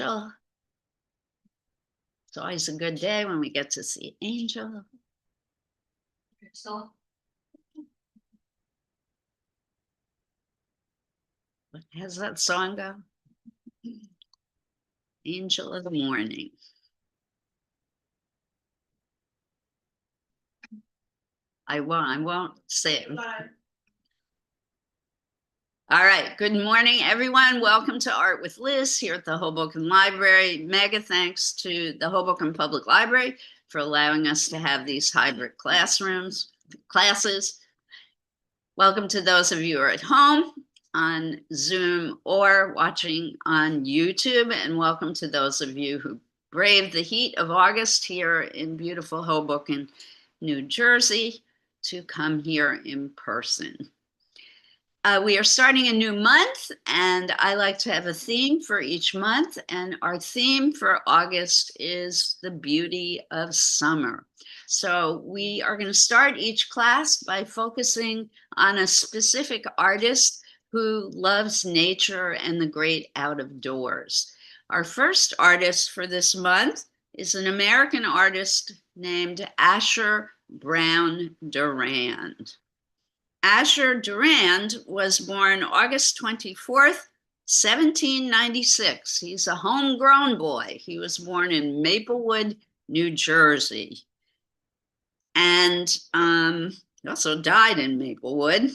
Angel. It's always a good day when we get to see Angel. So How's that song go? Angel of the Morning. I won't say it. All right, good morning, everyone. Welcome to Art with Liz here at the Hoboken Library. Mega thanks to the Hoboken Public Library for allowing us to have these hybrid classes. Welcome to those of you who are at home on Zoom or watching on YouTube, and welcome to those of you who braved the heat of August here in beautiful Hoboken, New Jersey, to come here in person. We are starting a new month, and I like to have a theme for each month, and our theme for August is the beauty of summer. So we are going to start each class by focusing on a specific artist who loves nature and the great out of doors. Our first artist for this month is an American artist named Asher Brown Durand. Asher Durand was born August 24th, 1796. He's a homegrown boy. He was born in Maplewood, New Jersey. And he also died in Maplewood.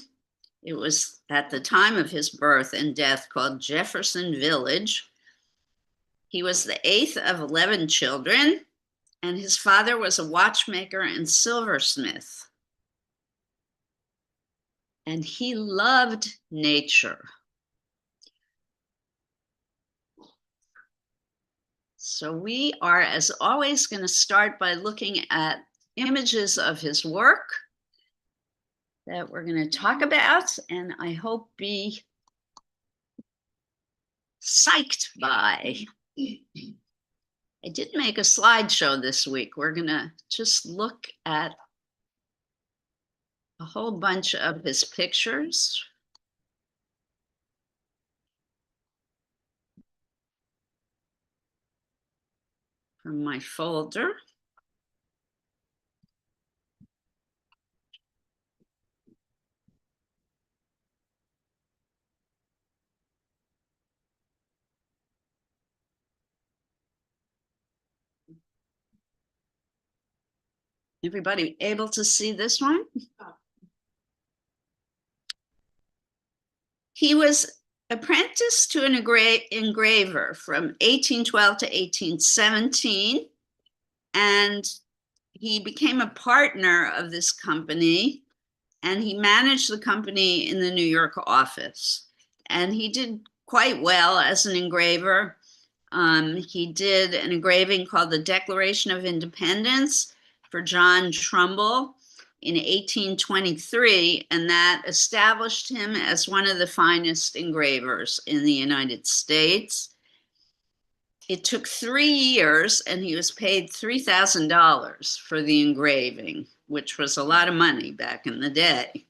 It was at the time of his birth and death called Jefferson Village. He was the 8th of 11 children, and his father was a watchmaker and silversmith. And he loved nature. So we are, as always, going to start by looking at images of his work that we're going to talk about, and I hope be psyched by. I did make a slideshow this week. We're going to just look at a whole bunch of his pictures. From my folder. Everybody able to see this one? He was apprenticed to an engraver from 1812 to 1817, and he became a partner of this company, and he managed the company in the New York office. And he did quite well as an engraver. He did an engraving called the Declaration of Independence for John Trumbull in 1823, and that established him as one of the finest engravers in the United States. It took 3 years, and he was paid $3,000 for the engraving, which was a lot of money back in the day.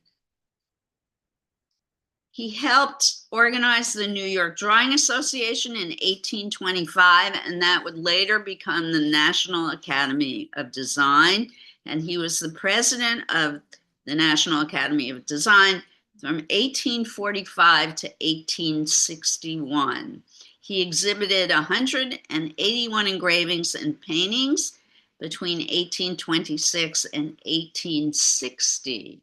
He helped organize the New York Drawing Association in 1825, and that would later become the National Academy of Design. And he was the president of the National Academy of Design from 1845 to 1861. He exhibited 181 engravings and paintings between 1826 and 1860.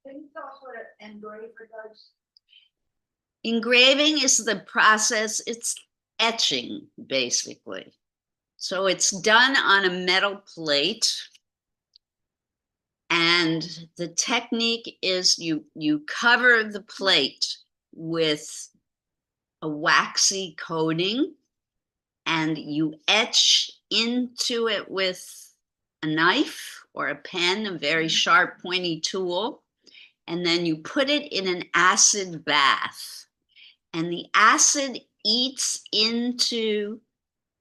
can you tell us what an engraver does? Engraving is the process, it's etching, basically. So it's done on a metal plate, and the technique is you cover the plate with a waxy coating, and you etch into it with a knife or a pen, a very sharp, pointy tool, and then you put it in an acid bath. And the acid eats into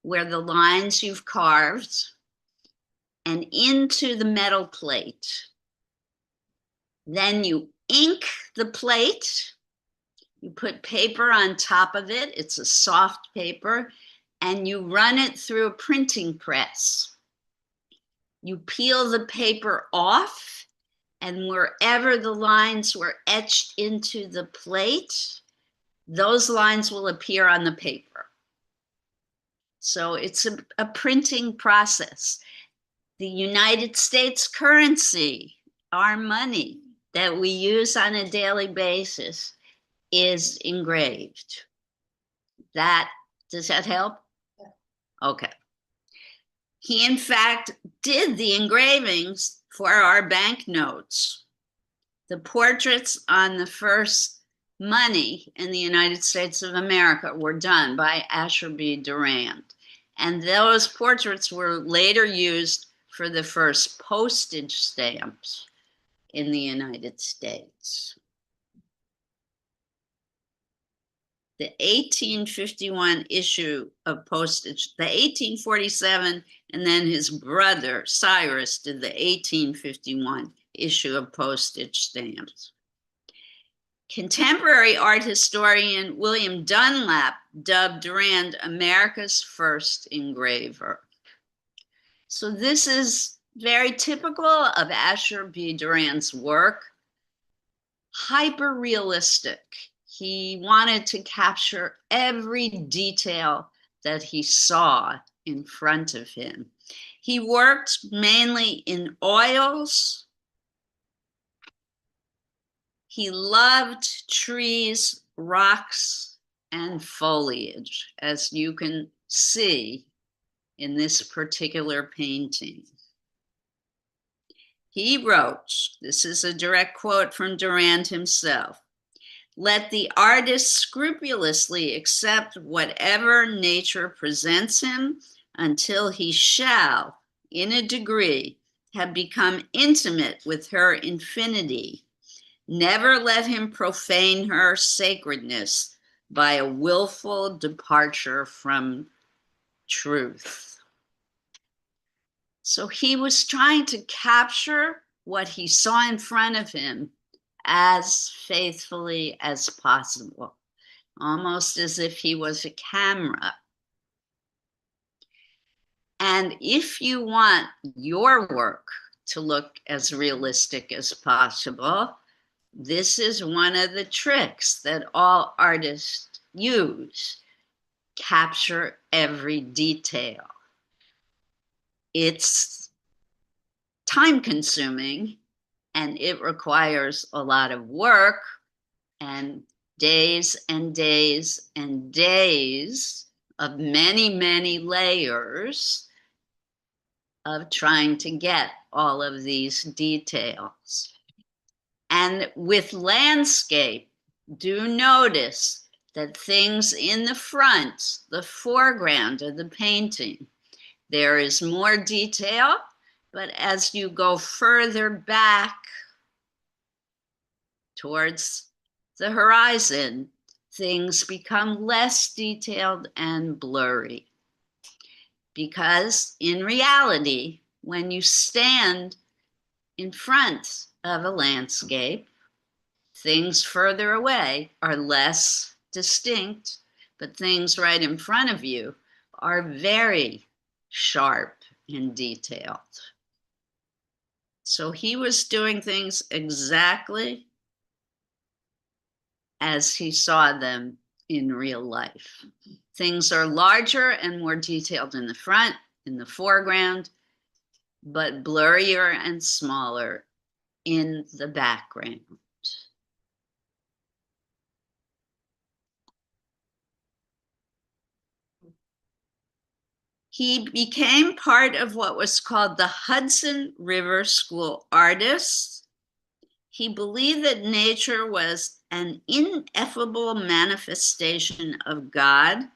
where the lines you've carved and into the metal plate. Then you ink the plate, You put paper on top of it. It's a soft paper, and you run it through a printing press. You peel the paper off, and wherever the lines were etched into the plate, those lines will appear on the paper. So it's a printing process. The United States currency, our money that we use on a daily basis, is engraved. Does that help? Okay. He, in fact, did the engravings for our banknotes. The portraits on the first money in the United States of America were done by Asher B. Durand. And those portraits were later used for the first postage stamps in the United States. The 1851 issue of postage, the 1847, and then his brother Cyrus did the 1851 issue of postage stamps. Contemporary art historian William Dunlap dubbed Durand America's first engraver. So this is very typical of Asher B. Durand's work. Hyper-realistic. He wanted to capture every detail that he saw in front of him. He worked mainly in oils. He loved trees, rocks, and foliage, as you can see in this particular painting. He wrote, this is a direct quote from Durand himself, "Let the artist scrupulously accept whatever nature presents him until he shall, in a degree, have become intimate with her infinity. Never let him profane her sacredness by a willful departure from truth." So he was trying to capture what he saw in front of him as faithfully as possible, almost as if he was a camera. And if you want your work to look as realistic as possible, this is one of the tricks that all artists use. Capture every detail. It's time-consuming, and it requires a lot of work and days and days and days of many, many layers of trying to get all of these details. And with landscape, do notice that things in the front, the foreground of the painting, there is more detail, but as you go further back towards the horizon, things become less detailed and blurry. Because in reality, when you stand in front of a landscape, things further away are less distinct, but things right in front of you are very sharp and detailed. So he was doing things exactly as he saw them in real life. Things are larger and more detailed in the front, in the foreground, but blurrier and smaller in the background. He became part of what was called the Hudson River School Artists. He believed that nature was an ineffable manifestation of God,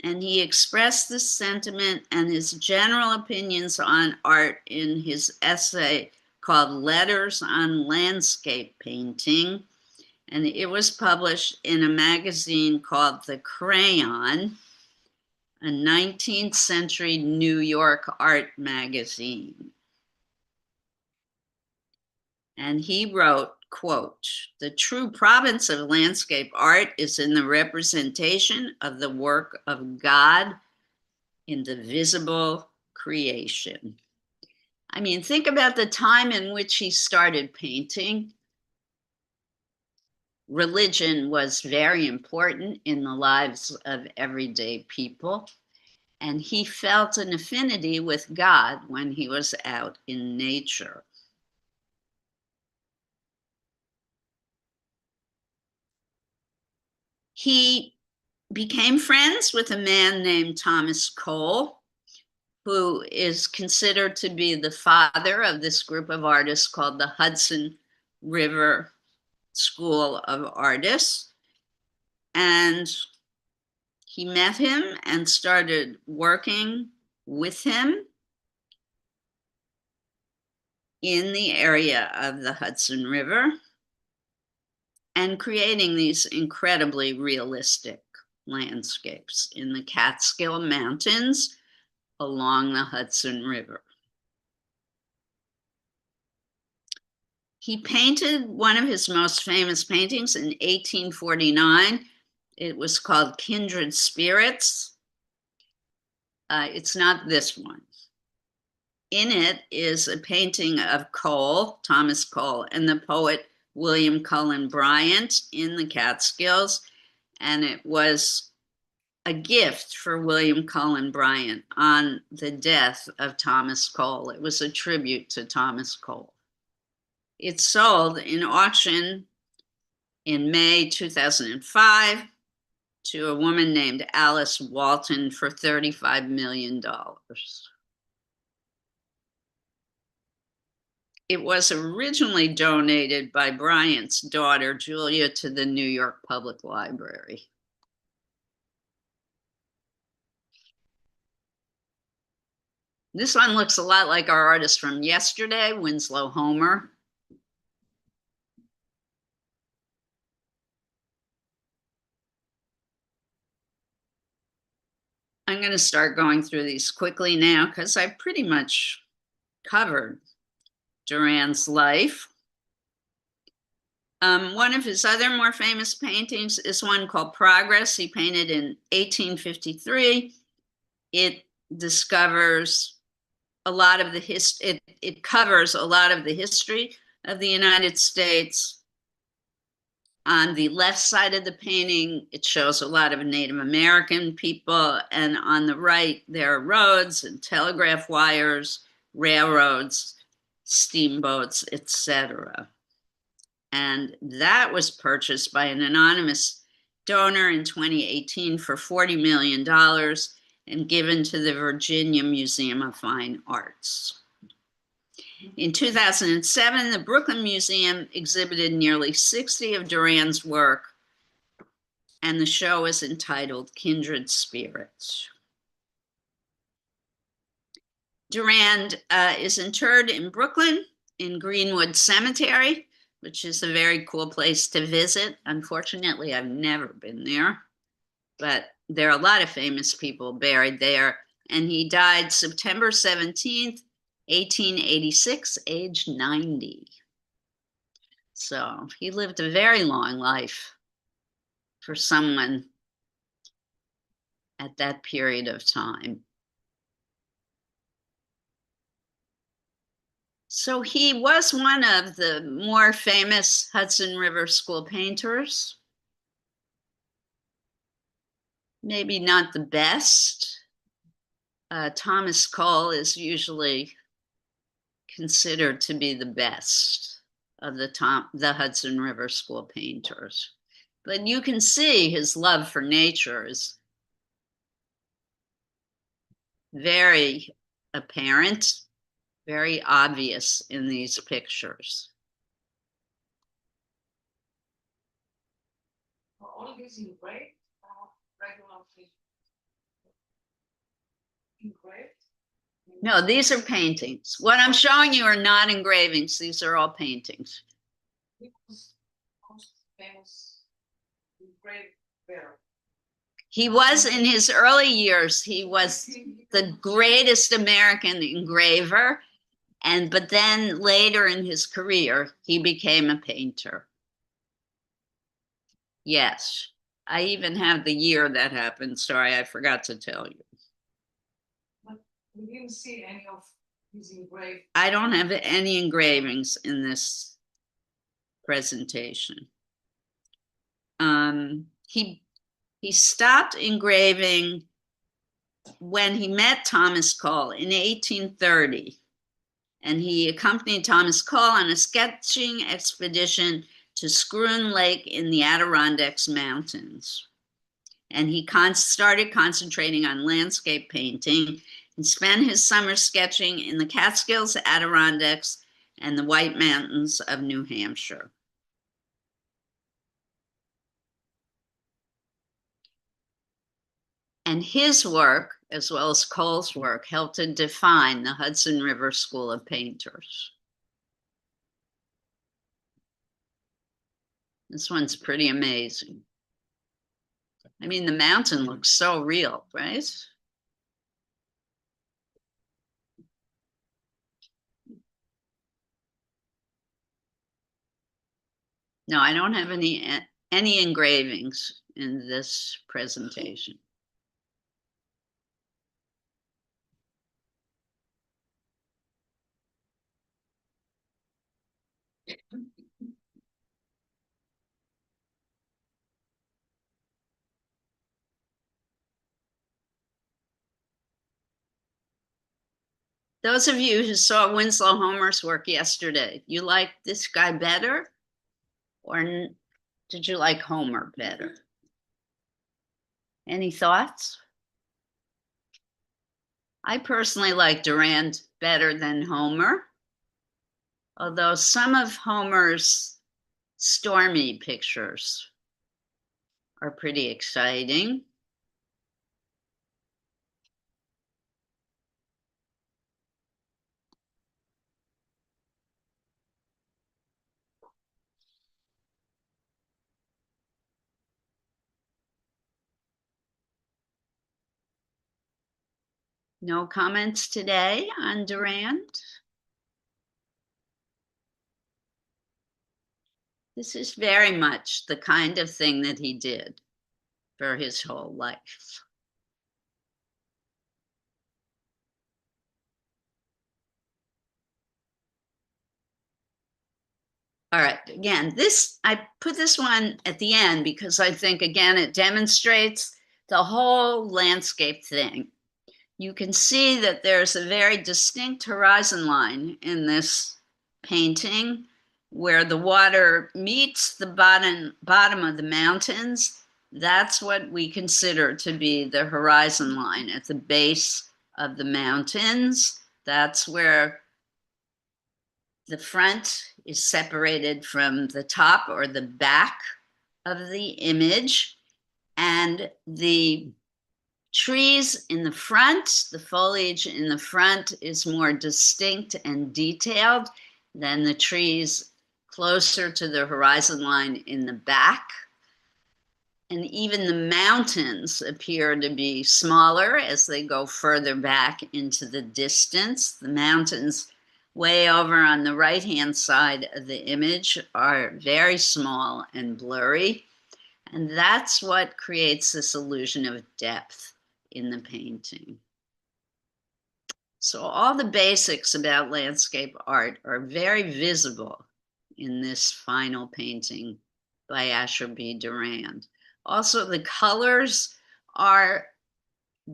and he expressed this sentiment and his general opinions on art in his essay called Letters on Landscape Painting, and it was published in a magazine called The Crayon, a 19th century New York art magazine. And he wrote, quote, "The true province of landscape art is in the representation of the work of God in the visible creation." I mean, think about the time in which he started painting. Religion was very important in the lives of everyday people, and he felt an affinity with God when he was out in nature. He became friends with a man named Thomas Cole, who is considered to be the father of this group of artists called the Hudson River School of Artists. And he met him and started working with him in the area of the Hudson River and creating these incredibly realistic landscapes in the Catskill Mountains along the Hudson River. He painted one of his most famous paintings in 1849. It was called Kindred Spirits. It's not this one. In it is a painting of Cole, Thomas Cole, and the poet William Cullen Bryant in the Catskills. And it was a gift for William Cullen Bryant on the death of Thomas Cole. It was a tribute to Thomas Cole. It sold in auction in May 2005 to a woman named Alice Walton for $35 million. It was originally donated by Bryant's daughter, Julia, to the New York Public Library. This one looks a lot like our artist from yesterday, Winslow Homer. I'm going to start going through these quickly now because I pretty much covered Durand's life. One of his other more famous paintings is one called Progress. He painted in 1853. It discovers a lot of the history, it covers a lot of the history of the United States. On the left side of the painting, it shows a lot of Native American people, and on the right, there are roads and telegraph wires, railroads, steamboats, etc. And that was purchased by an anonymous donor in 2018 for $40 million and given to the Virginia Museum of Fine Arts. In 2007, the Brooklyn Museum exhibited nearly 60 of Durand's work, and the show is entitled Kindred Spirits. Durand is interred in Brooklyn in Greenwood Cemetery, which is a very cool place to visit. Unfortunately, I've never been there, but there are a lot of famous people buried there. And he died September 17th, 1886, age 90. So he lived a very long life for someone at that period of time. So he was one of the more famous Hudson River School painters. Maybe not the best. Thomas Cole is usually considered to be the best of the Hudson River School painters. But you can see his love for nature is very apparent, very obvious in these pictures. All of these engraved, regular engraved? No, these are paintings. What I'm showing you are not engravings. These are all paintings. Most famous engraved there. He was, in his early years, he was the greatest American engraver. But then later in his career, he became a painter. Yes, I even have the year that happened. Sorry, I forgot to tell you. We didn't see any of his engraved. I don't have any engravings in this presentation. He stopped engraving when he met Thomas Cole in 1830, and he accompanied Thomas Cole on a sketching expedition to Scroon Lake in the Adirondacks Mountains. And he started concentrating on landscape painting and spent his summer sketching in the Catskills, Adirondacks, and the White Mountains of New Hampshire. And his work, as well as Cole's work, helped to define the Hudson River School of Painters. This one's pretty amazing. I mean, the mountain looks so real, right? No, I don't have any engravings in this presentation. Those of you who saw Winslow Homer's work yesterday, you like this guy better, or did you like Homer better? Any thoughts? I personally like Durand better than Homer, although some of Homer's stormy pictures are pretty exciting. No comments today on Durand? This is very much the kind of thing that he did for his whole life. All right, again, I put this one at the end because I think, again, it demonstrates the whole landscape thing. You can see that there's a very distinct horizon line in this painting where the water meets the bottom of the mountains. That's what we consider to be the horizon line at the base of the mountains. That's where the front is separated from the top or the back of the image, and the trees in the front, the foliage in the front is more distinct and detailed than the trees closer to the horizon line in the back. And even the mountains appear to be smaller as they go further back into the distance. The mountains way over on the right-hand side of the image are very small and blurry. And that's what creates this illusion of depth in the painting. So all the basics about landscape art are very visible in this final painting by Asher B. Durand. Also, the colors are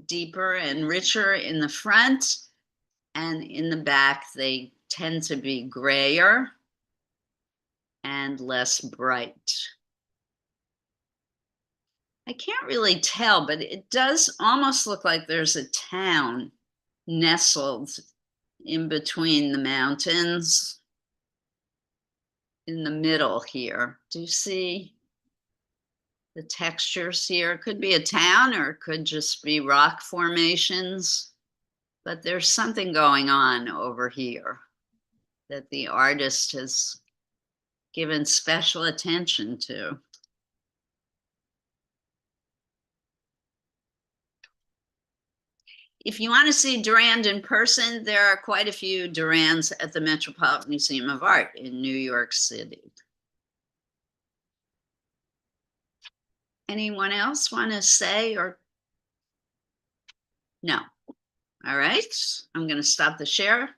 deeper and richer in the front, and in the back, they tend to be grayer and less bright. I can't really tell, but it does almost look like there's a town nestled in between the mountains in the middle here. Do you see the textures here? It could be a town or it could just be rock formations, but there's something going on over here that the artist has given special attention to. If you want to see Durand in person, there are quite a few Durands at the Metropolitan Museum of Art in New York City. Anyone else want to say or? No. All right, I'm going to stop the share.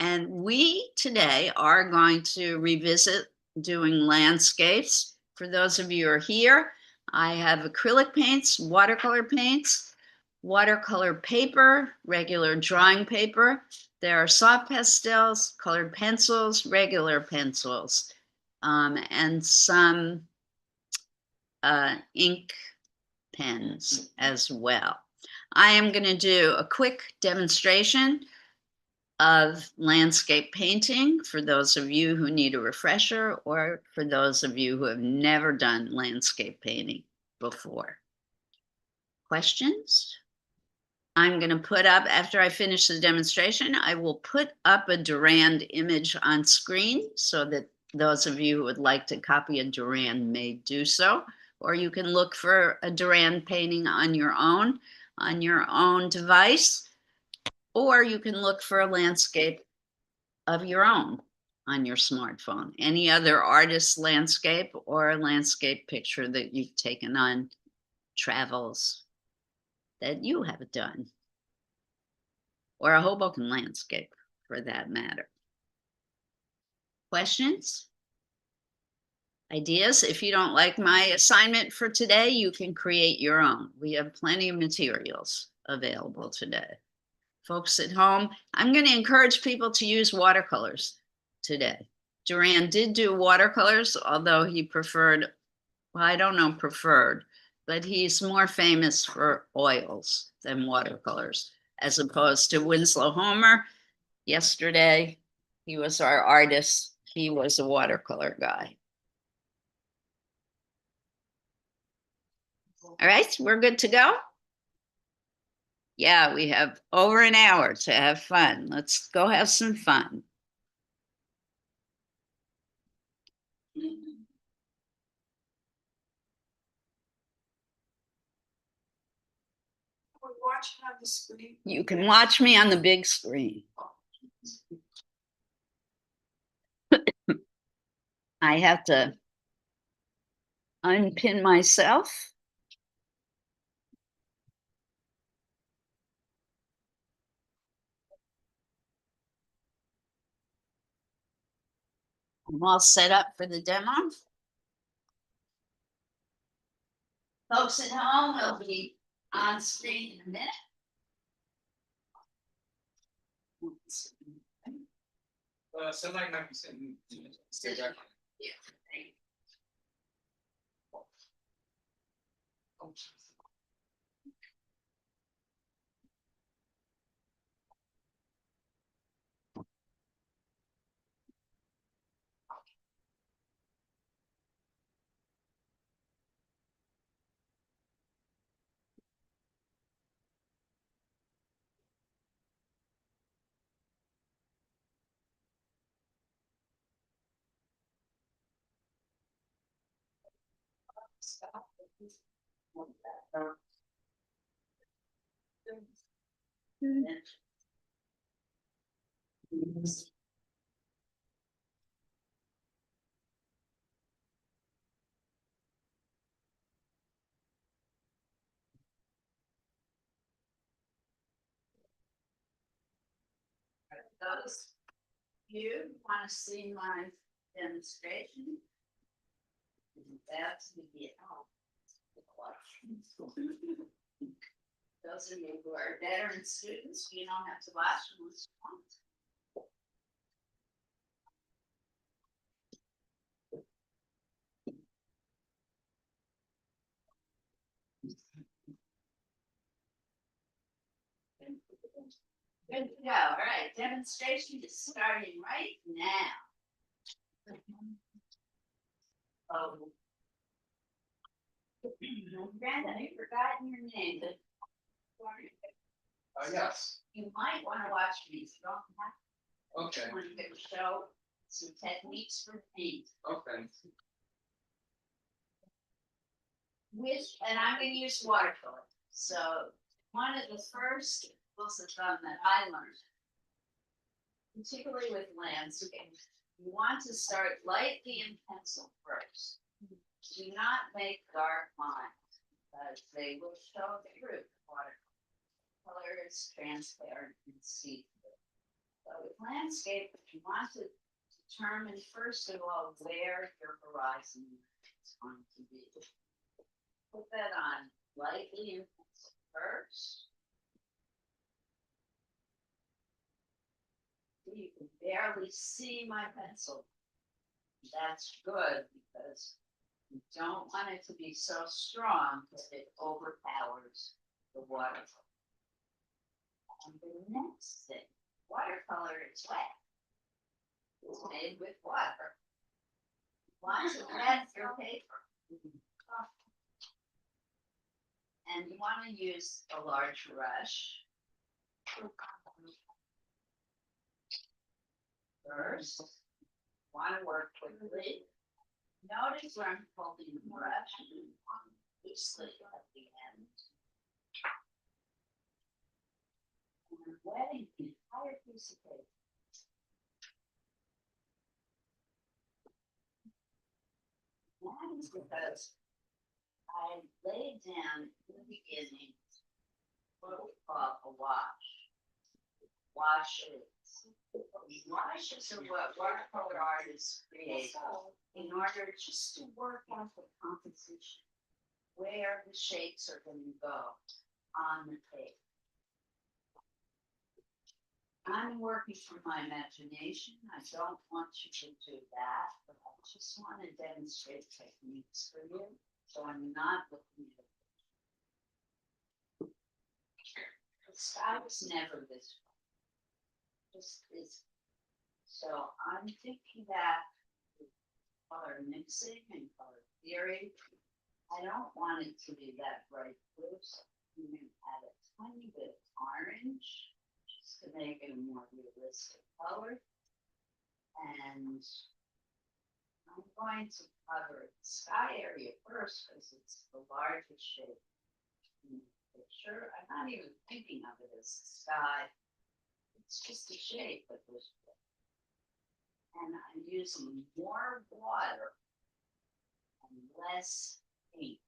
And we today are going to revisit doing landscapes. For those of you who are here, I have acrylic paints, watercolor paints, watercolor paper, regular drawing paper. There are soft pastels, colored pencils, regular pencils, and some ink pens as well. I am going to do a quick demonstration of landscape painting for those of you who need a refresher or for those of you who have never done landscape painting before. Questions? I'm going to put up, after I finish the demonstration, I will put up a Durand image on screen so that those of you who would like to copy a Durand may do so, or you can look for a Durand painting on your own device, or you can look for a landscape of your own on your smartphone. Any other artist's landscape or a landscape picture that you've taken on travels that you have done, or a Hoboken landscape for that matter. Questions? Ideas? If you don't like my assignment for today, you can create your own. We have plenty of materials available today. Folks at home, I'm going to encourage people to use watercolors today. Durand did do watercolors, although he preferred, well, I don't know preferred, but he's more famous for oils than watercolors, as opposed to Winslow Homer. Yesterday, he was our artist. He was a watercolor guy. All right, we're good to go? Yeah, we have over an hour to have fun. Let's go have some fun. Watching on the screen. You can watch me on the big screen. I have to unpin myself. I'm all set up for the demo. Folks at home will be on screen in a minute. Somebody might be saying, stay back. Yeah. Those you want to see my demonstration? That's the Those of you who are veteran students, you don't have to watch unless you want. Good to go. All right, demonstration is starting right now. Oh. Brandon, I've forgotten your name, but Yes, you might want to watch me. So don't have okay, to want to show some techniques for paint. okay. And I'm going to use watercolor. So one of the first rules of thumb that I learned, particularly with landscape, you want to start lightly in pencil first. Do not make dark lines, because they will show through water. Color is transparent and see-through. So with landscape, you want to determine first of all where your horizon is going to be. Put that on lightly in pencil first. You can barely see my pencil. That's good because you don't want it to be so strong that it overpowers the watercolor. And the next thing, watercolor is wet. It's made with water. You want to wet your paper. And you want to use a large brush. First, want to work quickly. Notice where I'm holding the brush loosely at the end. And I'm wetting the entire piece of paper. That is because I laid down in the beginning what we call a wash. Washes. Washes are what watercolor artists create in order just to work out the composition, where the shapes are going to go on the page. I'm working from my imagination. I don't want you to do that, but I just want to demonstrate techniques for you, so I'm not looking at it. The sky was never this way. Just is. So I'm thinking that with color mixing and color theory, I don't want it to be that bright blue, so I'm going to add a tiny bit of orange just to make it a more realistic color. And I'm going to cover the sky area first because it's the largest shape in the picture. I'm not even thinking of it as the sky. It's just a shape of this. And I'm using more water and less paint.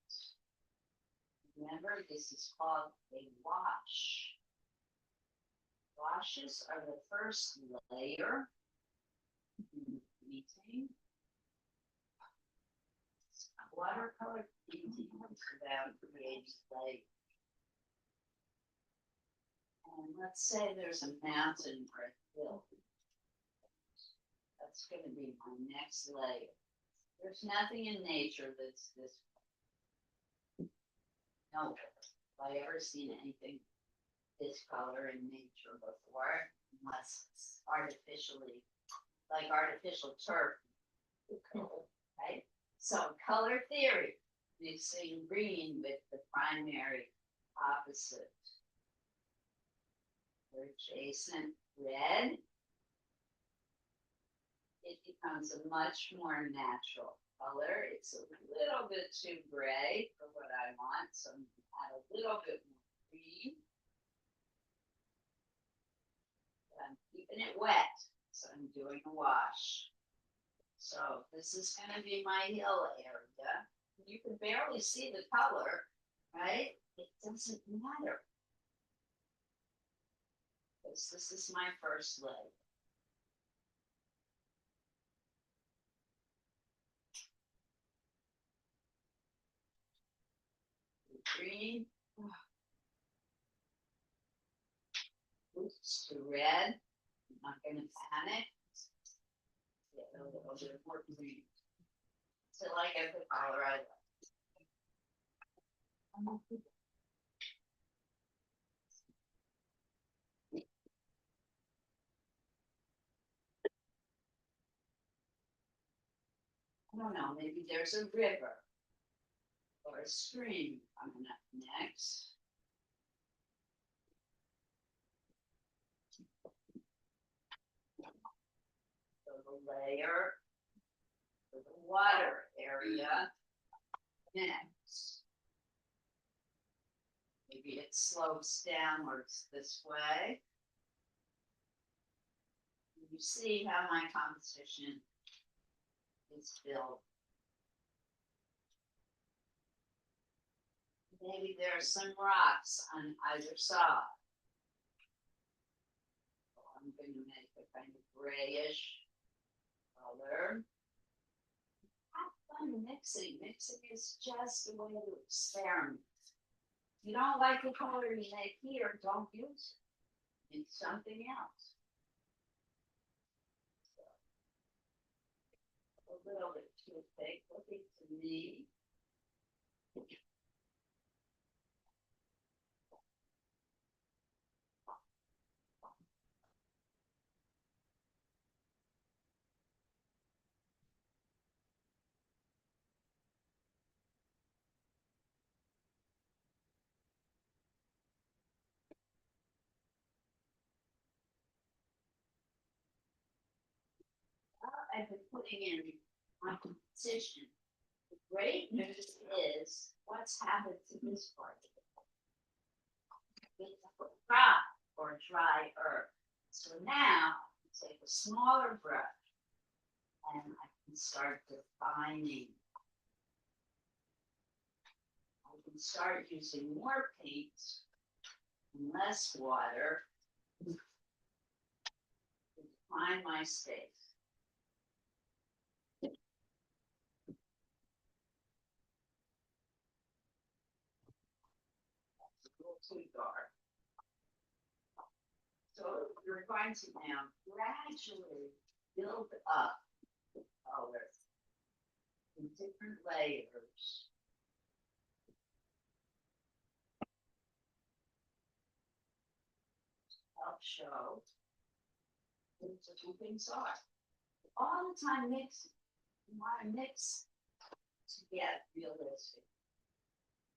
Remember, this is called a wash. Washes are the first layer in the painting. Watercolor painting is about creating light. And let's say there's a mountain or a hill. That's going to be my next layer. There's nothing in nature that's this way. No, have I ever seen anything this color in nature before, unless it's artificially, like artificial turf. Right? So color theory, mixing green with the primary opposite. Or adjacent red, it becomes a much more natural color. It's a little bit too gray for what I want, so I'm going to add a little bit more green. But I'm keeping it wet, so I'm doing a wash. So this is going to be my hill area. You can barely see the color, right? It doesn't matter. Because this is my first layer. Green. Oops, to red. I'm not going to panic. Get a little bit more green. So like I put color I like. I don't know, maybe there's a river or a stream coming up next. So the layer for the water area next. Maybe it slopes downwards this way. You see how my composition is built. Maybe there are some rocks on either side. So I'm going to make a kind of grayish color. Have fun mixing. Mixing is just a way to experiment. If you don't like the color you make here, don't use it. It's something else. A little bit too thick, looking to me. I've been putting in my composition. The great news is what's happened to this part of it. It's dry or dry earth. So now I take a smaller brush and I can start defining. I can start using more paints and less water to define my space. Too dark. So you're going to now gradually build up the colors in different layers. Help show what different things are. All the time mixing. You want to mix to get realistic.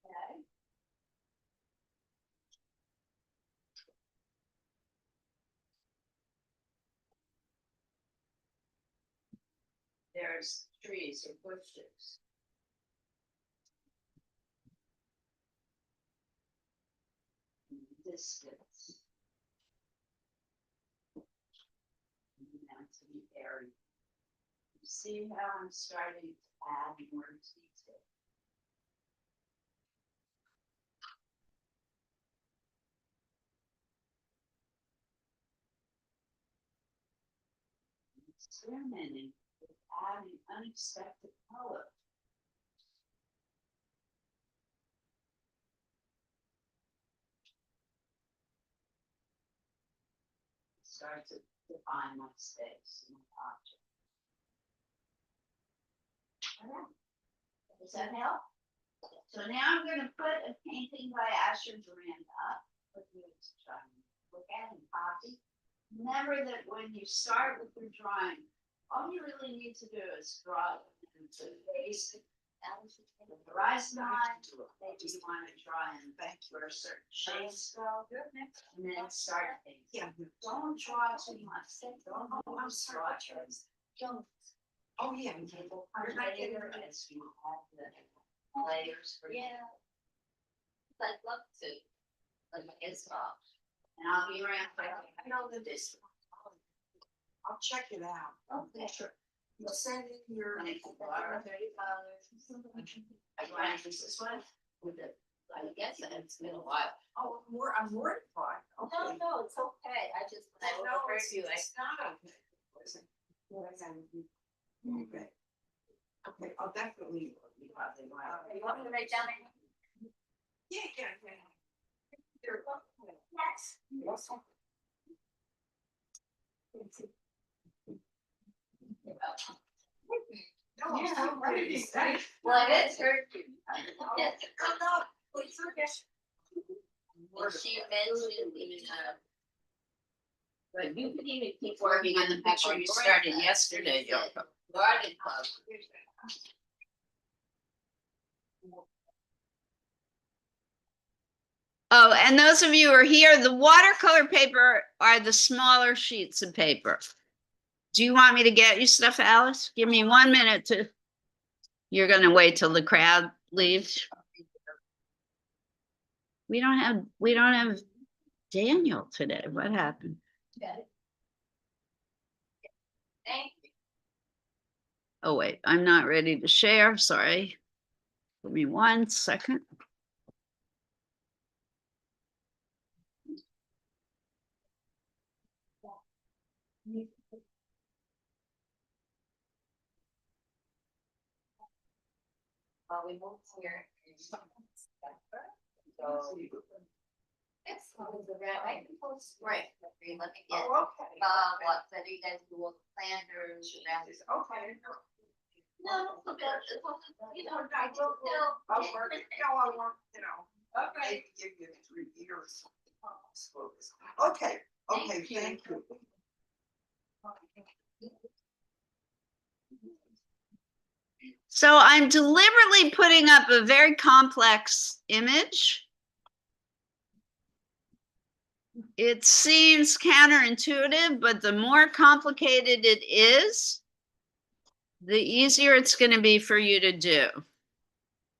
Okay. There's trees or bushes. In the distance. Down to the area. You see how I'm starting to add more detail. Experimenting with adding unexpected color. Start to define my space and my object. All right. Does that help? So now I'm going to put a painting by Asher Durand up for you to try and look at and copy. Remember that when you start with your drawing, all you really need to do is draw the basic the horizon line. Maybe you want to draw in where a certain shapes go, and then start painting. Yeah. Don't draw too much. Don't always draw trees. Don't. Oh yeah. Table later as you have the layers. Yeah. I'd love to. Like it's off. And I'll be around. I know the distance. I'll check it out. Okay, sure. You send in your. I want this one with the, I guess it's been a while. Oh, I'm mortified. Okay. No, it's okay. I just, when I No, overheard you, it's not okay. Okay. Okay, I'll definitely. you want me to write down my? Yeah. You're welcome. Yes. Yes. No, I'm so ready to say. Well, it is her. Yes. No, please, okay. She mentioned, but you can even keep working on the picture you started yesterday, Yoko. Garden club. Oh, and those of you who are here, the watercolor paper are the smaller sheets of paper. Do you want me to get you stuff, Alice? Give me 1 minute to, you're gonna wait till the crowd leaves. We don't have Daniel today. What happened? Thank you. Oh, wait, I'm not ready to share. Sorry. Give me 1 second. Well, we moved here. So. It's I can post right. Let me get. Okay. What that you guys do with planters. Okay. No, but you know, I will still. I'll work. No, I want, you know. Okay. Give you 3 years. Okay. Okay. Thank you. So I'm deliberately putting up a very complex image. It seems counterintuitive, but the more complicated it is, the easier it's going to be for you to do.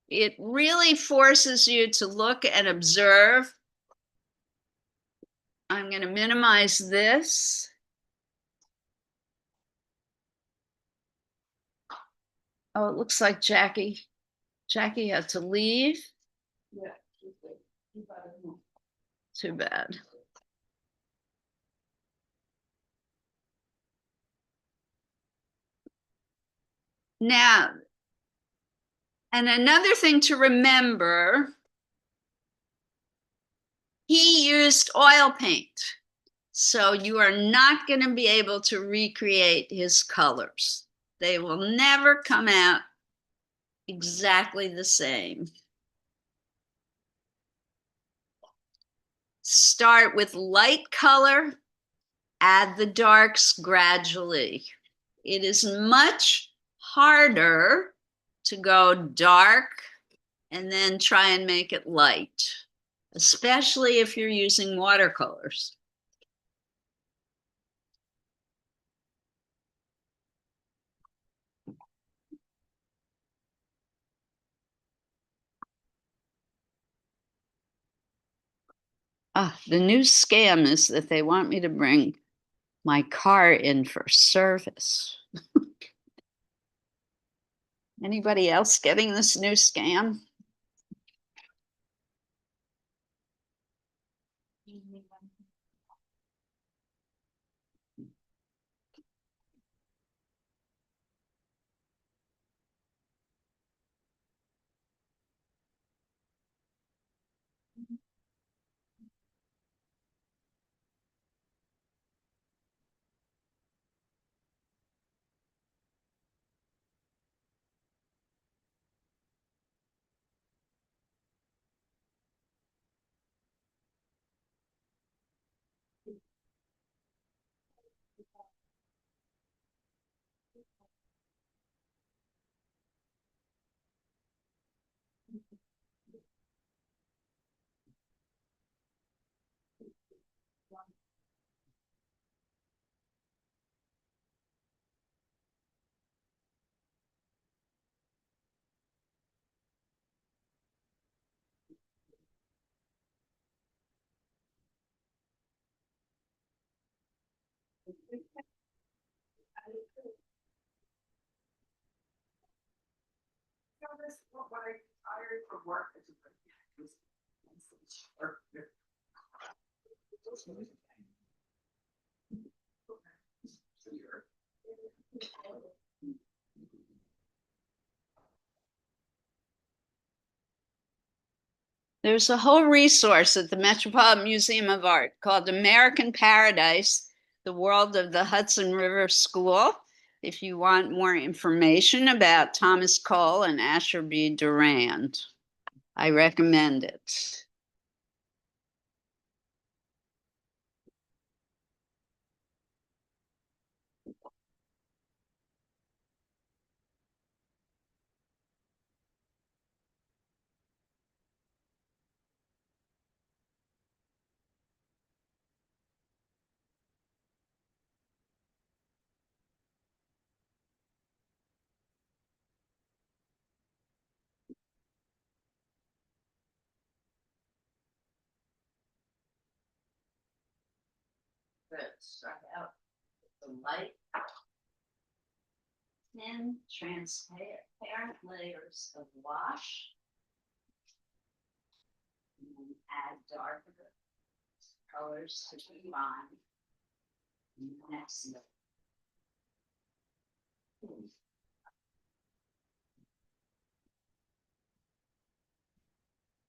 It really forces you to look and observe. I'm going to minimize this. Oh, it looks like Jackie had to leave. Yeah. Too bad. Now, and another thing to remember, he used oil paint. So you are not going to be able to recreate his colors. They will never come out exactly the same. Start with light color, add the darks gradually. It is much harder to go dark and then try and make it light, especially if you're using watercolors. The new scam is that they want me to bring my car in for service. Anybody else getting this new scam? What I hired from work. There's a whole resource at the Metropolitan Museum of Art called American Paradise, the World of the Hudson River School. If you want more information about Thomas Cole and Asher B. Durand, I recommend it. Good. Start out with the light. Thin, transparent layers of wash. And then add darker colors to combine. Next layer.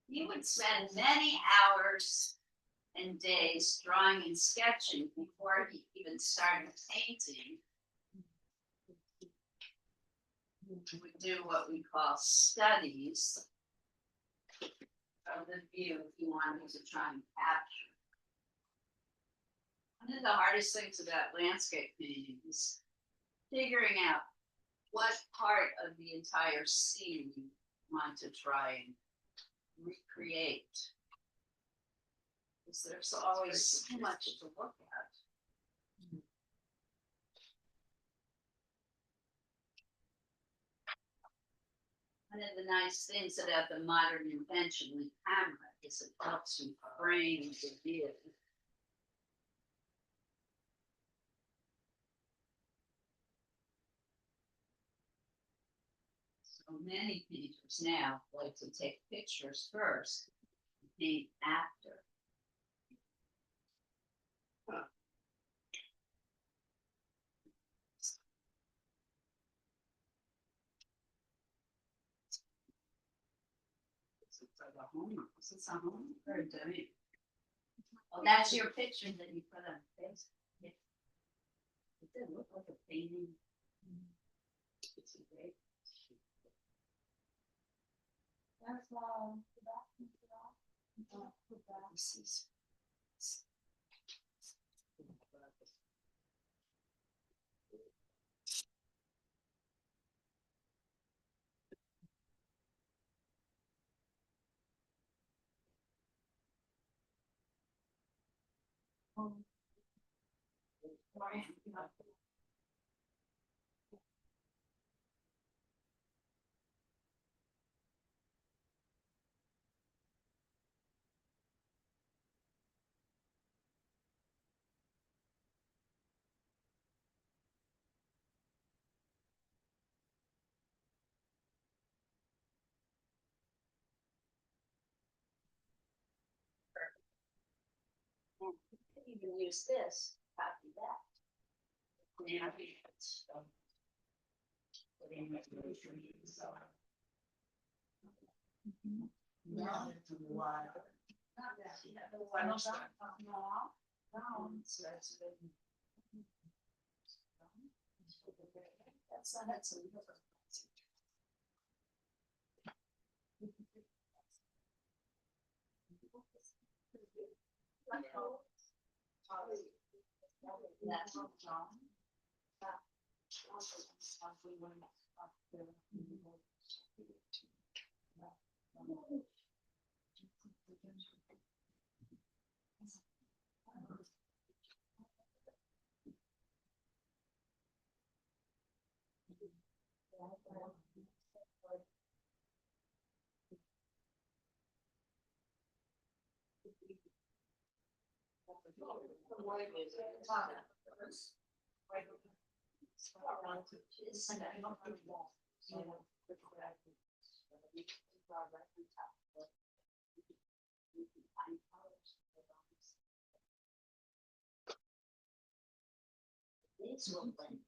You would spend many hours and days drawing and sketching before he even started painting. We would do what we call studies of the view he wanted to try and capture. One of the hardest things about landscape painting is figuring out what part of the entire scene you want to try and recreate. Because there's always so much to look at. One of the nice things about the modern invention with camera is it helps you frame the view. So many painters now like to take pictures first, paint after. Is this a home or a dummy? Oh, that's your picture that you put on Facebook. Yeah. It did look like a painting. It's a great. That's You could even use this, copy that. Yeah. Put in the so. No, it's a lot. That's a that's John. These will blend.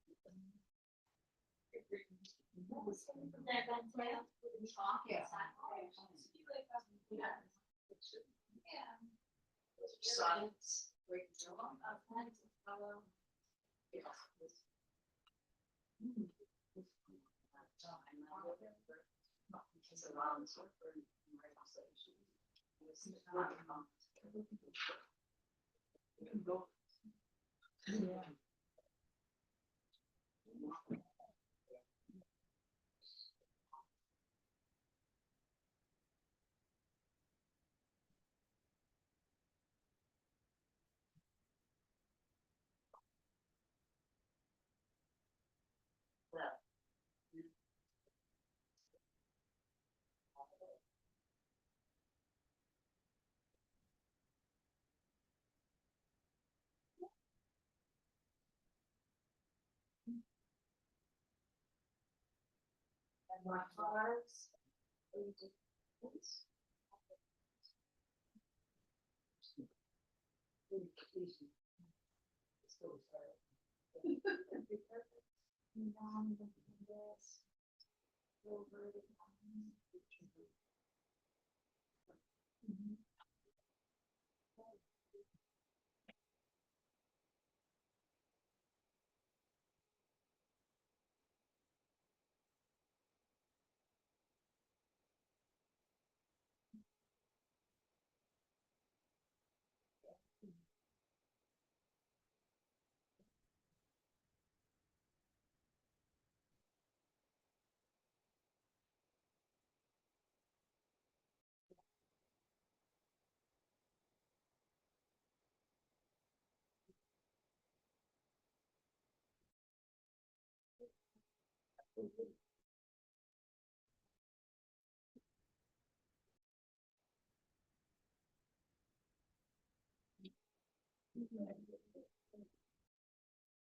Silence.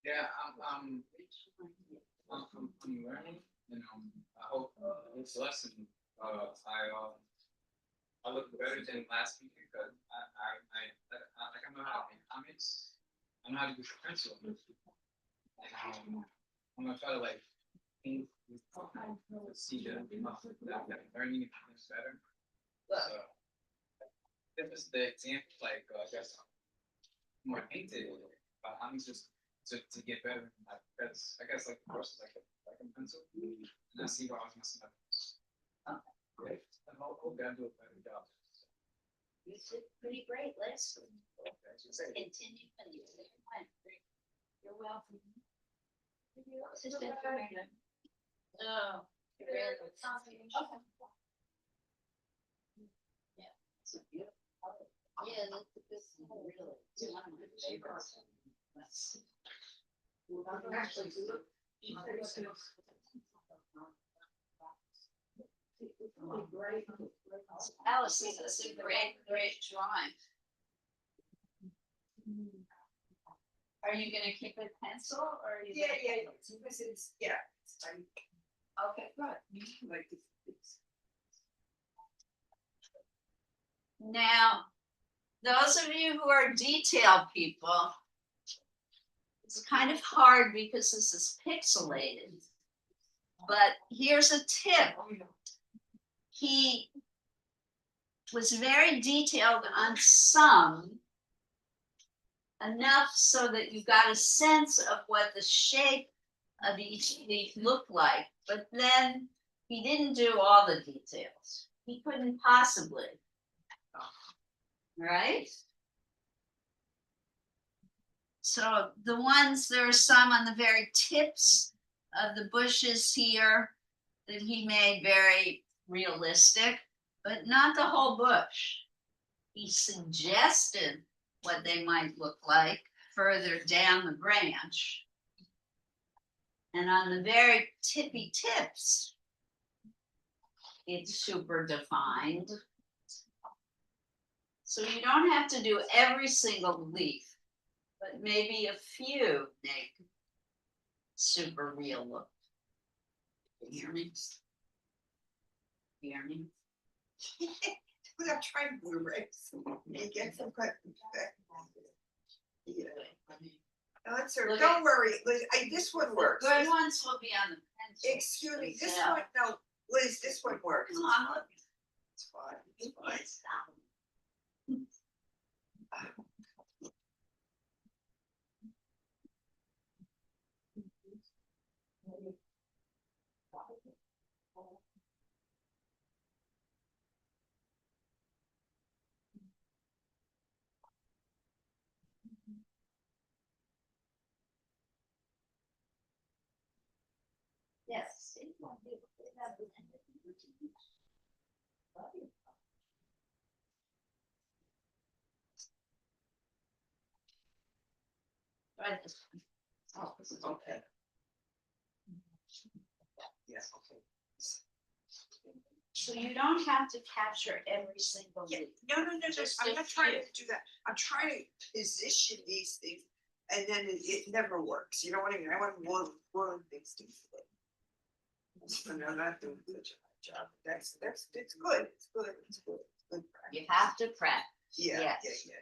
Yeah, I'm learning, and I hope this lesson, I look better than last week because like I know how to make comments, I know how to use a pencil, and I'm gonna try to like paint, to see that learning is better. So, this is the example, like, I guess, more painted, but I'm just to get better. That's, I guess, like the course is like a pencil, and I see where I was messing up. Great. I hope I do a better job. You did pretty great, Liz. Just continue and you went. You're welcome. Assistant Commander. Oh. Okay. Yeah. So beautiful. Yeah, this is really one of my favorites. Actually, Alice is a great drawing. Are you gonna keep it pencil or? Are you Yeah. It's Okay, good. like it's Now, those of you who are detail people, it's kind of hard because this is pixelated. But here's a tip. He was very detailed on some, enough so that you got a sense of what the shape of each leaf looked like, but then he didn't do all the details. He couldn't possibly. Right? So the ones, there are some on the very tips of the bushes here that he made very realistic, but not the whole bush. He suggested what they might look like further down the branch. And on the very tippy tips, it's super defined. So you don't have to do every single leaf, but maybe a few make super real look. You hear me? You hear me? I'm trying to erase. You get some quick. Yeah. Answer. Look Don't at- worry, Liz. This one works. The good ones will be on the pencil. Excuse me. This Yeah. one, no, Liz. This one works. Come on, look. It's fine. It's You fine. can't stop. Yes. Try this one. Oh, this is okay. Yes. Okay. So you don't have to capture every single Yeah. leaf. No. Just I'm a not trying few. to do that. I'm trying to position these things, and then it never works. You know what I mean? I want one things to fit. And I'm not doing such a hard job. It's good. It's good. It's good. It's good. You have to prep. Yeah, Yes. yeah.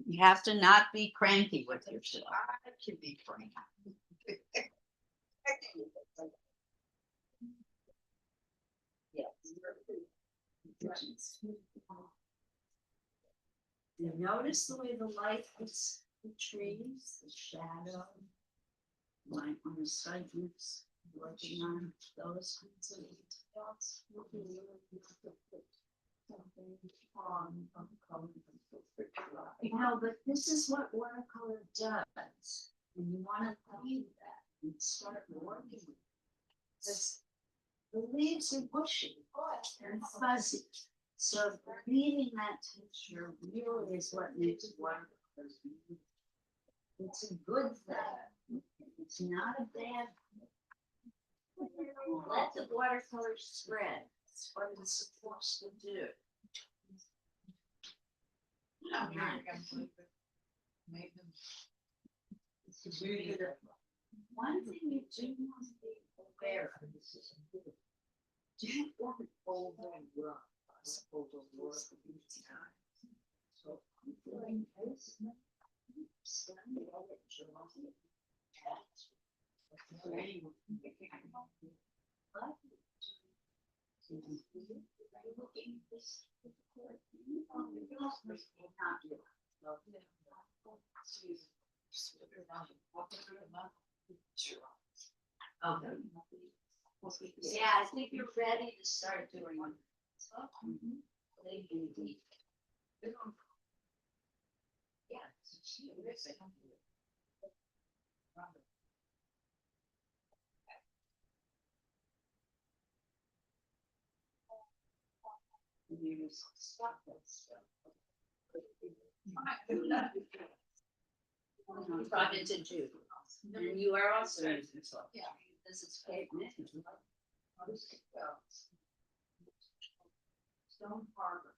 You have to not be cranky with yourself. I can be frank. You notice the way the light hits the trees, the shadow, light on the sidewalks, working on those kinds of details. You know, but this is what watercolor does. And you want to leave that and start working with it. Because the leaves are bushy and fuzzy. So reading that texture really is what makes watercolors beautiful. It's a good thing. It's not a bad thing. Let the watercolor spread. That's what it's supposed to do. One thing you do want to be aware of is don't want to overrun us overwork each time. So I'm doing this. Stand up at your Okay. Yeah, I think you're ready to start doing it. Brought it to Jude. And you are also using salt. Yeah. This is pavement. Stone Harbor.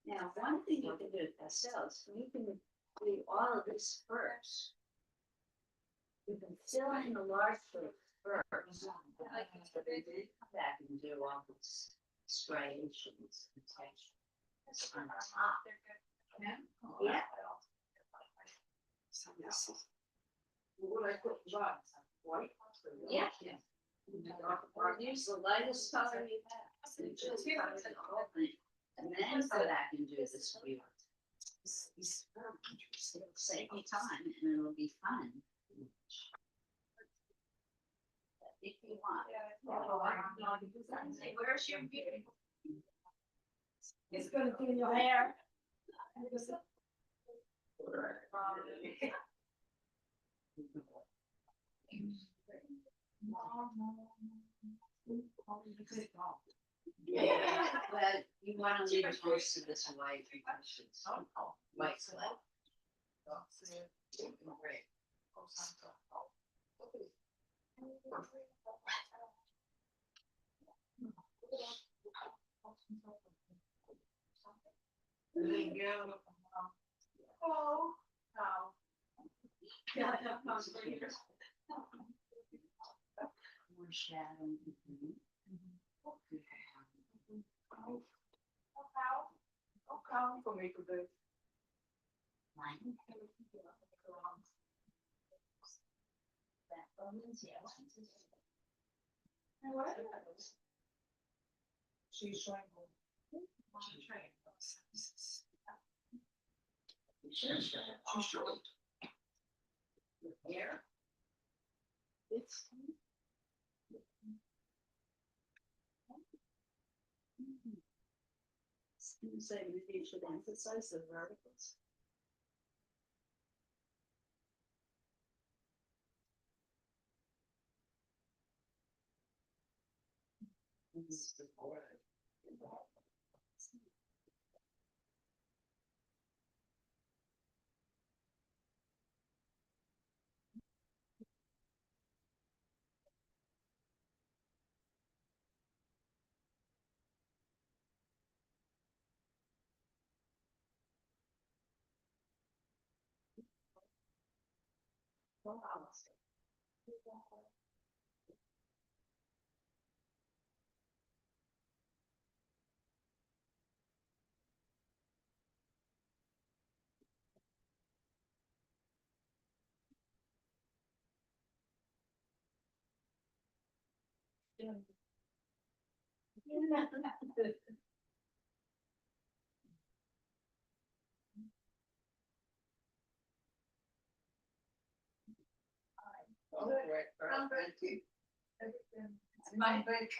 Now, one thing you can do with pastels, you can do all of this first. You can fill in the large first. But then come back and do all these striations and textures on top. Yeah. What I put white. Yeah. Or use the lightest color you have. And just color the whole thing. And then go back and do this wheel. It'll save you time and it'll be fun. If you want. Where's your beauty? It's gonna be in your hair. Yeah, but you want to leave most of this white because it's white clay. Oh, no. More shadow. She's trying. She's short. Hair. It's. You say you should emphasize the verticals.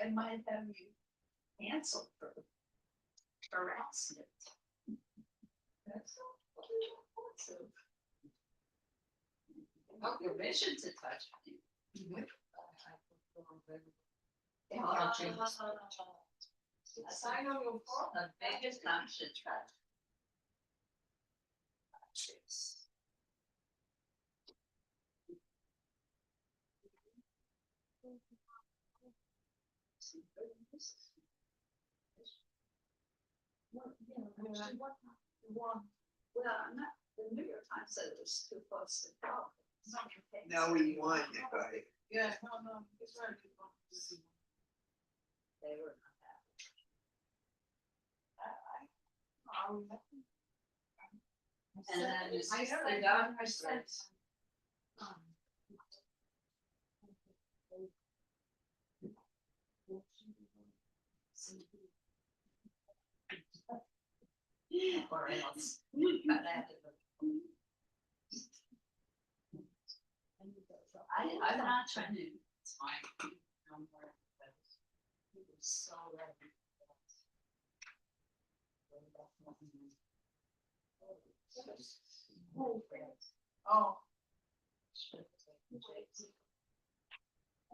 I might have you canceled for harassment. That's so offensive. No permission to touch me. A sign on your phone. The biggest time should try. Well, not, the New York Times said it was too close to go. It's not your case. No, we won, everybody. Yeah, no, it's not. They were not happy. And then I said, I said. Or else. I'm not trying to. It's fine. He was so ready. Oh.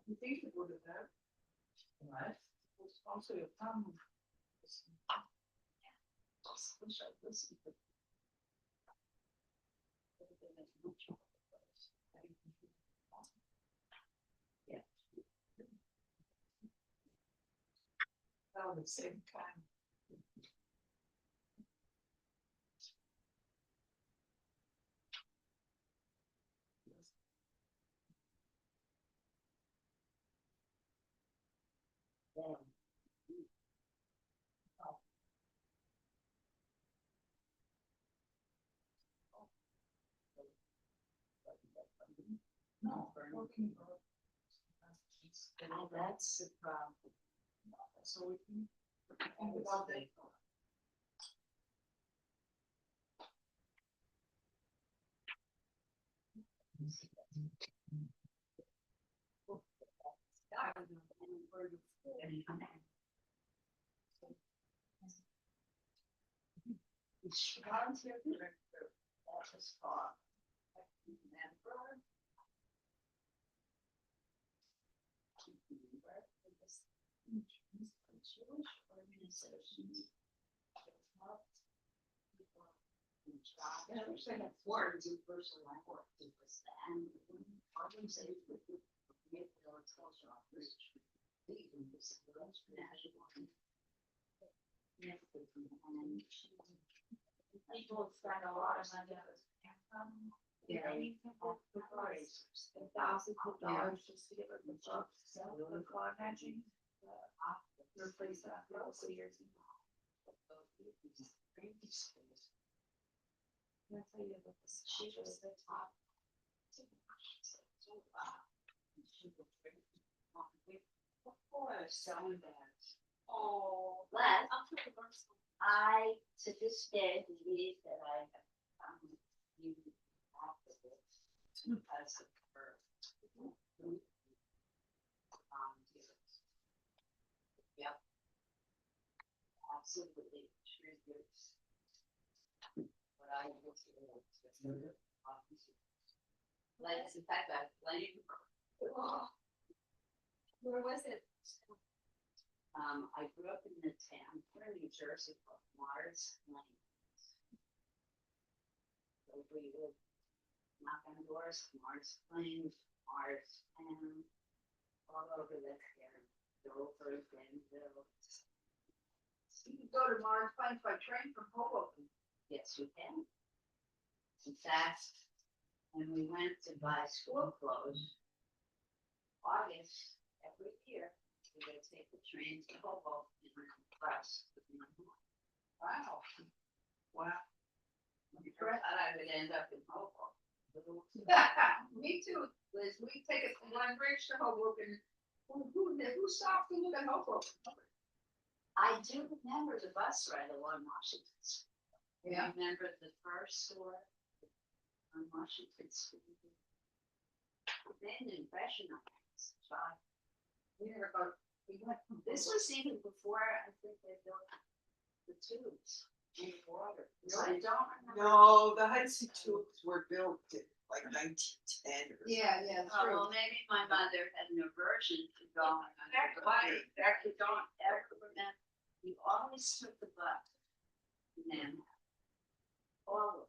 You think it would have been? What? It's also a problem. Wish I listened to. Yeah. Oh, the same time. No, we're looking for. That's the problem. So we can. Well, they. Volunteer director, office bar. Member. Jewish organizations. I understand that words in person, I work with and organizations with the culture of reach. People spend a lot of money on this. Yeah. Thousands of dollars just to get rid of the books, sell the cloud matching. Replace that for also years. I'll tell you about this. She was the top. Of course, selling that. Oh, But I, to this day, believe that I have, you after this because of her. Yep. Absolutely, tributes. What I will do. Like, in fact, I played. Where was it? I grew up in the town, here in New Jersey, called Mars Lane. So we would knock on doors, Mars Lane, Mars Town, all over this area, Dover, Denville. You can go to Mars Plains by train from Hoboken. Yes, you can. In fact, And we went to buy school clothes. August, every year, we would take the train to Hoboken and rent a bus. Wow. Wow. I thought I would end up in Hoboken. Me too, Liz, we take it from Glen Bridge to Hoboken. Who stopped to look at Hoboken? I do remember the bus ride along Washington Street. Yeah. I remember the first store on Washington Street. It made an impression on me as a child. We never go, we went. This was even before I think they built the tubes in the water. So I don't remember. No, the Hudson tubes were built in like 1910 or Yeah, that's Oh, true. well, maybe my mother had an aversion to going on the That's bus. why- I don't ever remember. We always took the bus. And then always.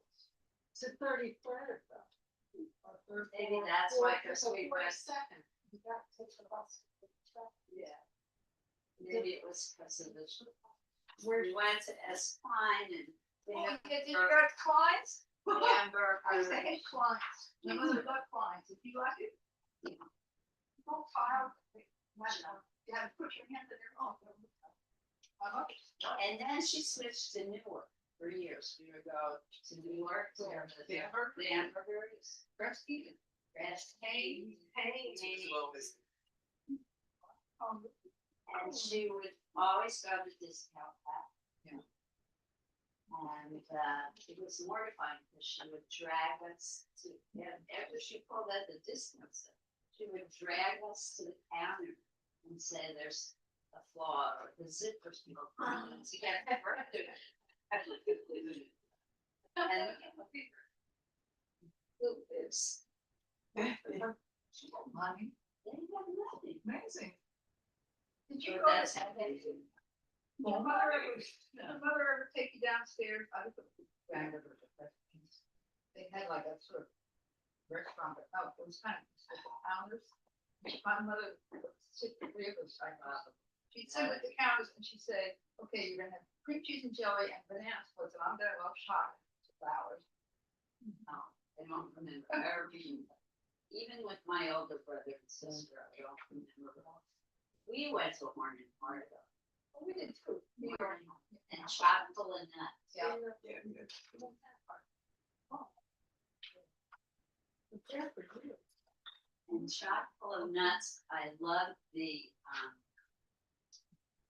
It's the 33rd though. Or third, Maybe fourth, that's fourth, why, 'cause so we fourth, went- second. You got to take the bus. Yeah. Maybe it was because of the. Where- We went to Espine and. Oh, did you got Klein's? Hamburger. I used to hate Klein's. My mother loved Klein's. Did you like it? Yeah. Oh, file. You have to put your hand in there. Oh. I love it. And then she switched to Newark for years. We would go to New York to the hamburgers. Breast eating. Breast Hey, as well as And she would always go to discount that. Yeah. And it was mortifying because she would drag us to, after she pulled out the discount stuff, she would drag us to the counter and say there's a flaw or the zipper's broken to get further. And it's, She got money. they have nothing. Amazing. Did you But go? that's how they do. Did your mother ever take you downstairs? I was grandmother. They had like a sort of restaurant, but no, it was kind of counters. My mother, the three of us, she'd sit at the counters and she'd say, okay, you're gonna have cream cheese and jelly and banana splits, and I'm gonna love chocolate flowers. No, I don't remember ever being, even with my older brother and sister, I don't remember. We went to Horn and Margo Oh, we did too. We were, and chocolate and nuts. yeah. yeah, yeah. They're for you. And chocolate and nuts, I love the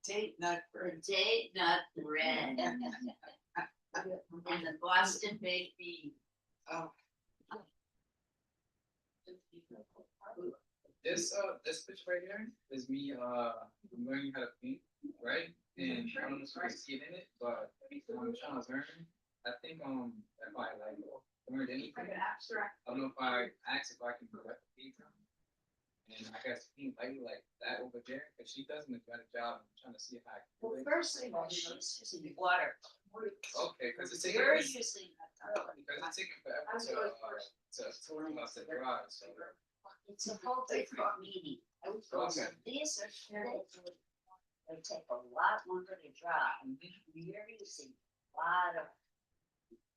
Date nut bread. date nut bread and the Boston baked bean. Oh, This pitch right here is me, I'm learning how to paint, right? And I don't know if I see it in it, but I'm trying to learn. I think, if I like learned anything, Like an abstract. I don't know if I ask if I can correct the paint. And I guess paint like that over there, because she does a better job. I'm trying to see if I can. Well, do it. first thing was she's using water. Okay, because it's taking, You're because using it's taking forever to dry, so. it's a whole different meaning. Okay. These are they take a lot longer to dry. You're using a lot of.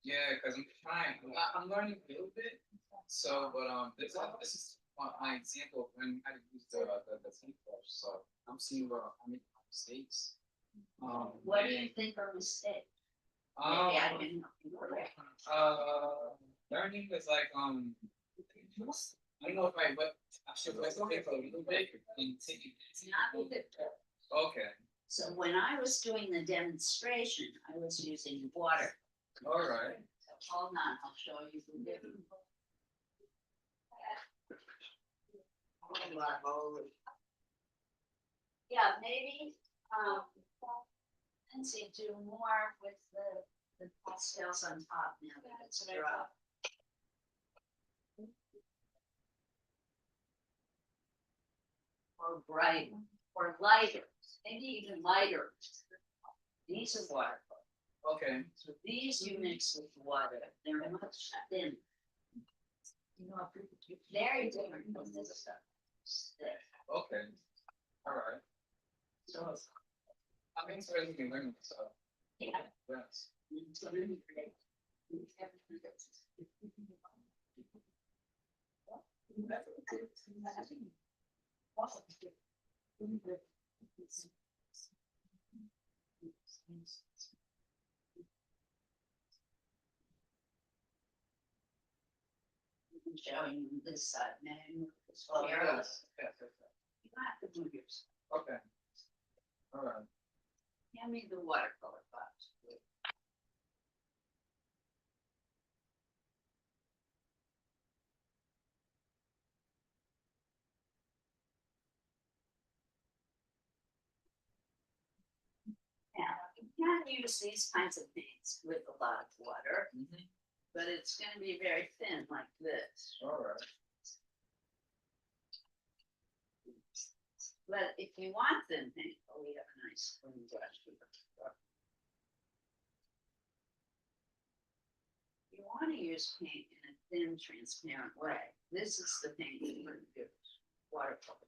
Yeah, because I'm trying, I'm learning a little bit, so, but, this is my example of when I use the paintbrush, so I'm seeing where I make mistakes. What do you think are mistakes? Um, Maybe I can help you correct. learning is like, I don't know if but I should like to take a little bit and take it. It's not a good tip. Okay, So when I was doing the demonstration, I was using water. all right. So hold on, I'll show you the difference. Yeah, maybe, and see, do more with the pastels on top now that it's dry. Or bright, or lighter, maybe even lighter. These are watercolor. Okay, So these you mix with water, they're much thinner. You know, Very different from this stuff. Thick. okay, all right. So, I'm interested in learning stuff, yeah. yes. It's really great. Showing you this side, man. This Oh, chair. yes, yes, yes, yes. You have to do yours. Okay. All right. Hand me the watercolor box. Now, you can use these kinds of paints with a lot of water, Mhm. but it's gonna be very thin like this. All right. But if you want thin paint, oh, we have a nice clean brush. You wanna use paint in a thin, transparent way. This is the paint you would use, watercolor.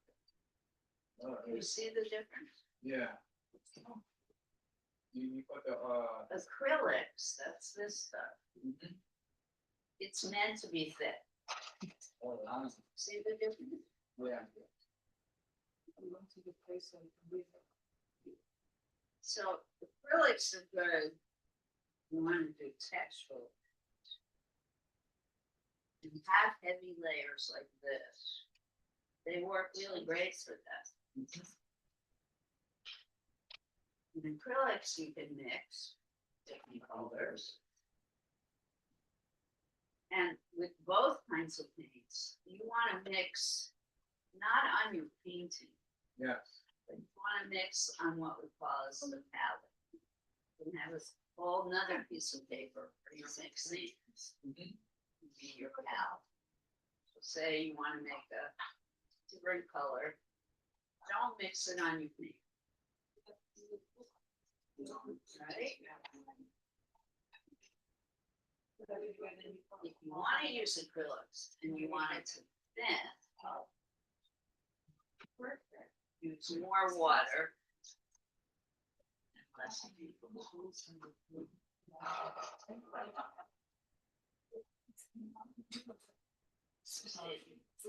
All You right. see the difference? Yeah. You put the, Acrylics, that's this stuff. mhm. It's meant to be thick. Oh, nice. See the difference? Yeah. So acrylics are good. You want to do textural. And have heavy layers like this. They work really great for that. In acrylics, you can mix different colors. And with both kinds of paints, you want to mix not on your painting, Yes. but you want to mix on what we call as the palette. You can have a whole nother piece of paper for your mixing, Mhm. be your palette. So say you want to make a different color, don't mix it on your paint. Right? If you want to use acrylics and you want it to thin, use more water. And less paint.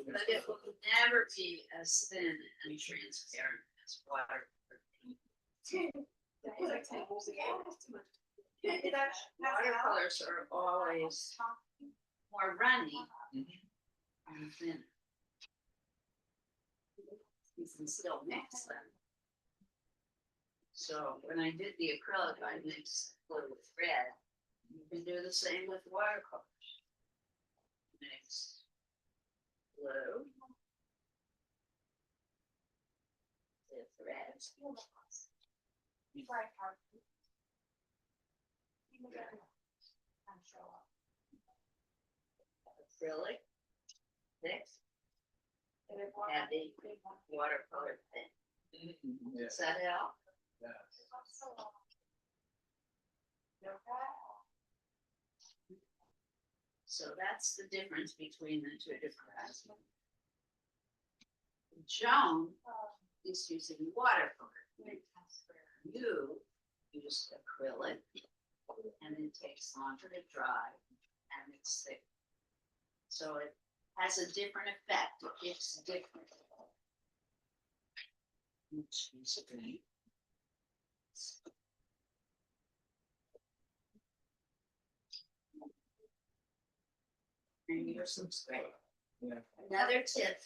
But it will never be as thin and transparent as water. Watercolors are always more runny Mhm. and thin. You can still mix them. So when I did the acrylic, I mixed blue with red. You can do the same with watercolors. Mix blue with red. Acrylic, thick, heavy, watercolor thin. Mhm. Does Yes. that help? Yes. So that's the difference between the two different kinds. Joan is using watercolor. You use acrylic and it takes longer to dry and it's thick. So it has a different effect. It's different. Excuse me. And yours looks great. Yeah. Another tip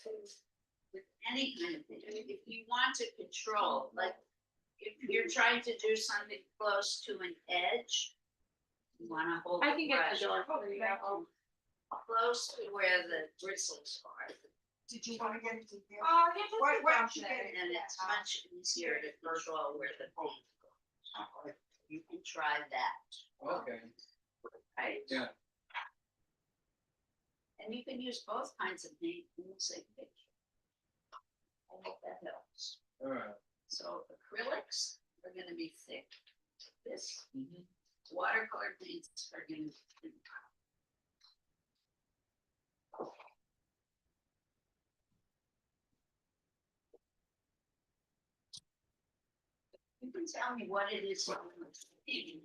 with any kind of thing, if you want to control, like if you're trying to do something close to an edge, you want to hold I the can get brush the door. close to where the bristles are, Did you wanna get it? Oh, yeah, just What- sit what down you today. get? and it's much easier to control where the paint goes. You can try that, Okay. right? Yeah. And you can use both kinds of paint in the same picture. I hope that helps. All right. So acrylics are gonna be thick. This Mhm. watercolor paints are gonna be thin. You can tell me what it is you want to see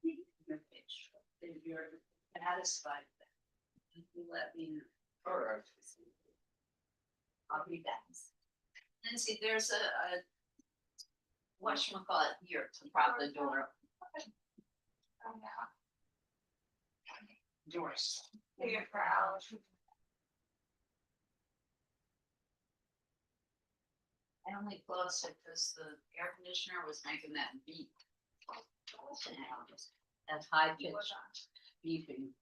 in your picture, if you're satisfied with it. You let me know. All right. I'll be back. Lindsay, there's a whatchamacallit here to prop the door. Doors. You're proud. I only closed it because the air conditioner was making that beep. That high pitched beeping.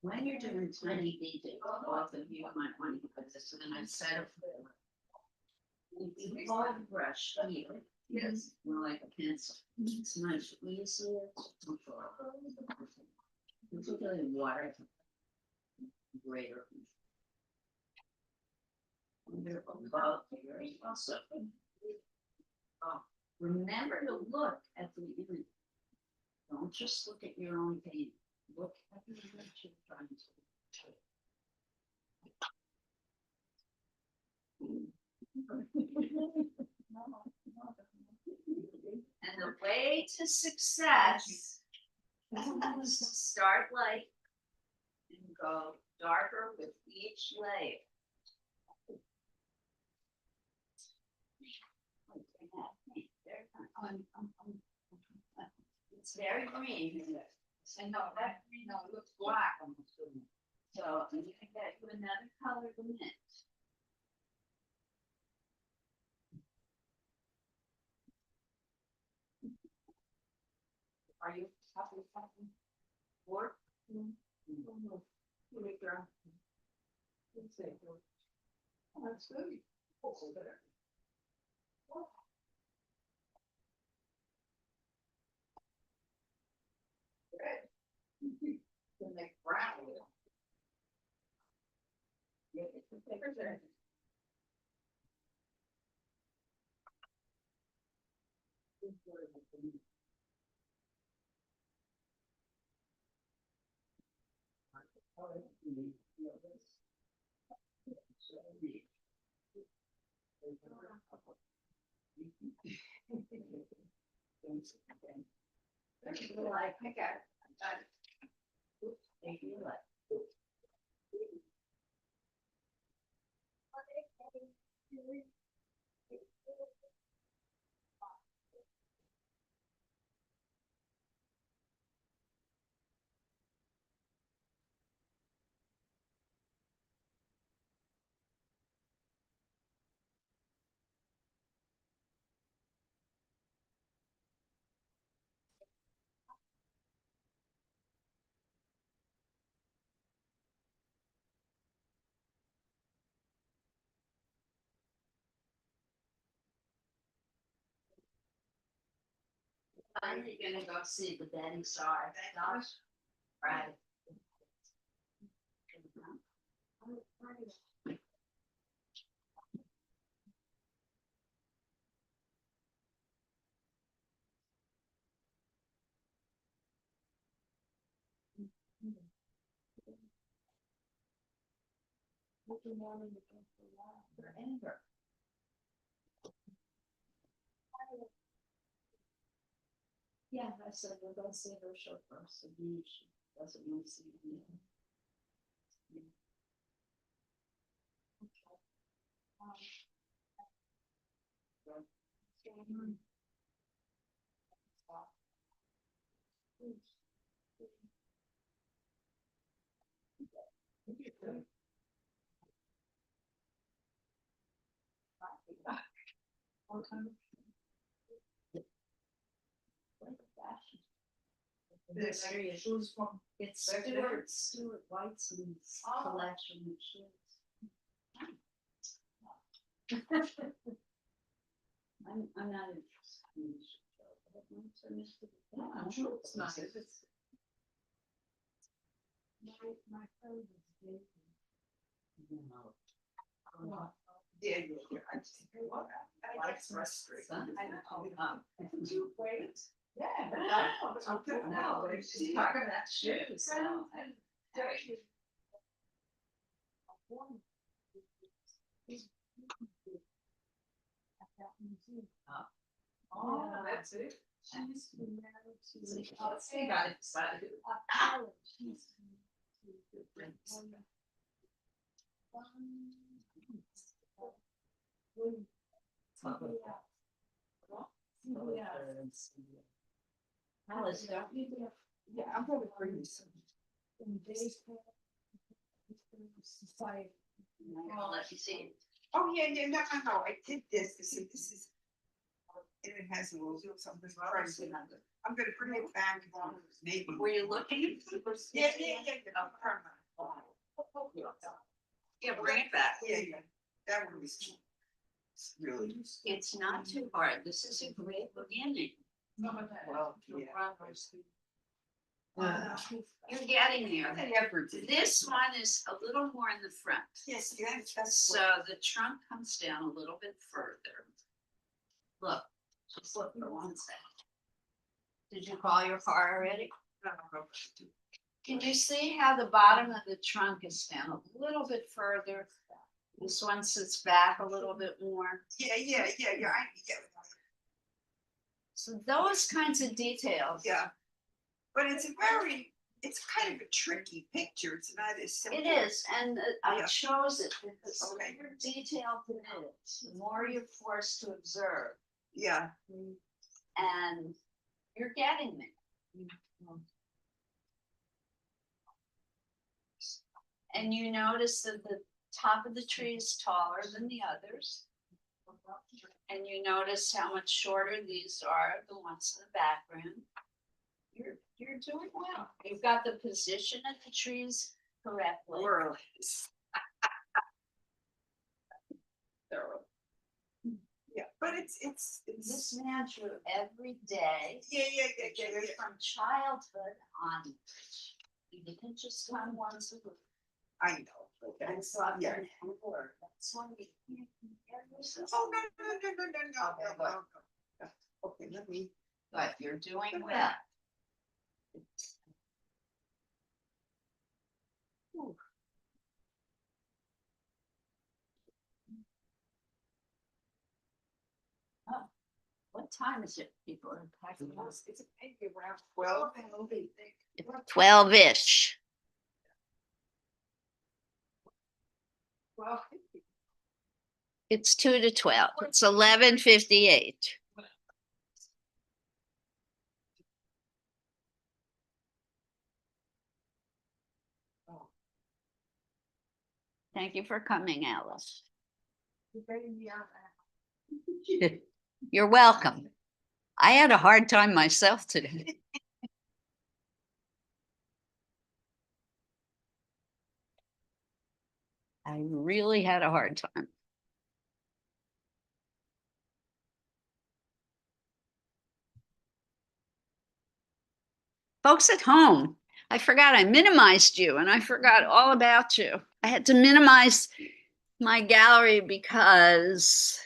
When you're doing tiny details, both of you might want to put this in instead of. You hold the brush here. Yes. More like a pencil. It's much easier to control. Particularly water. Greater. Under above here also. Oh, remember to look at the image. Don't just look at your own paint. Look at the image you're trying to. And the way to success is to start light and go darker with each layer. It's very green. I know that green, it looks black on the screen. So I'm gonna get you another color in a minute. Are you happy with something? Work? That's good. Also better. Can make brown with it. Yeah, it's a paper there. Like, I got it. Thank you. Finally gonna go see the Betty Star. Right. Forever. Yeah, I said, we're gonna see her show first, and then she doesn't want to see me. It's Stuart Weitzman's collection of shoes. I'm not interested in this show, but I'm interested in it. I'm sure it's nice. My friend is David. Yeah, yeah, I just, I like frustrated. Great. Yeah. I'm good now. She's talking about shoes. Oh, that's it. She got excited. Alice, don't you? Yeah, I'm gonna bring you some. Well, let me see. Oh, yeah, yeah, no, no, no, I did this, this is. And it has a little something crazy. I'm gonna bring it back. Maybe. Were you looking? Yeah, yeah, yeah. Yeah, bring it back. Yeah, yeah, that one was really. It's not too hard. This is a great beginning. Well, yeah. You're getting there. The effort. This one is a little more in the front. Yes, that's. So the trunk comes down a little bit further. Look, just look for one second. Did you call your car already? Can you see how the bottom of the trunk is down a little bit further? This one sits back a little bit more. Yeah, yeah, yeah, yeah, So those kinds of details. yeah. But it's kind of a tricky picture. It's not as simple. It is, and I Yeah. chose it because the Okay. more detailed it is, the more you're forced to observe, Yeah, and you're getting there. And you notice that the top of the tree is taller than the others. And you notice how much shorter these are, the ones in the background. You're doing well. You've got the position of the trees correctly. more or less. Yeah, but it's. This man drew every day, Yeah, yeah, yeah, yeah, yeah. from childhood on. He didn't just come once a week. I know, but And that's, so I've yeah. done homework. That's why we can't compare yourself. Oh, no. Okay, let me. But you're doing well. Oh, what time is it? People are packing up. It's maybe around 12. 12-ish. Well, It's 2 to 12. It's 11:58. Thank you for coming, Alice. You're welcome. I had a hard time myself today. I really had a hard time. Folks at home, I forgot I minimized you and I forgot all about you. I had to minimize my gallery because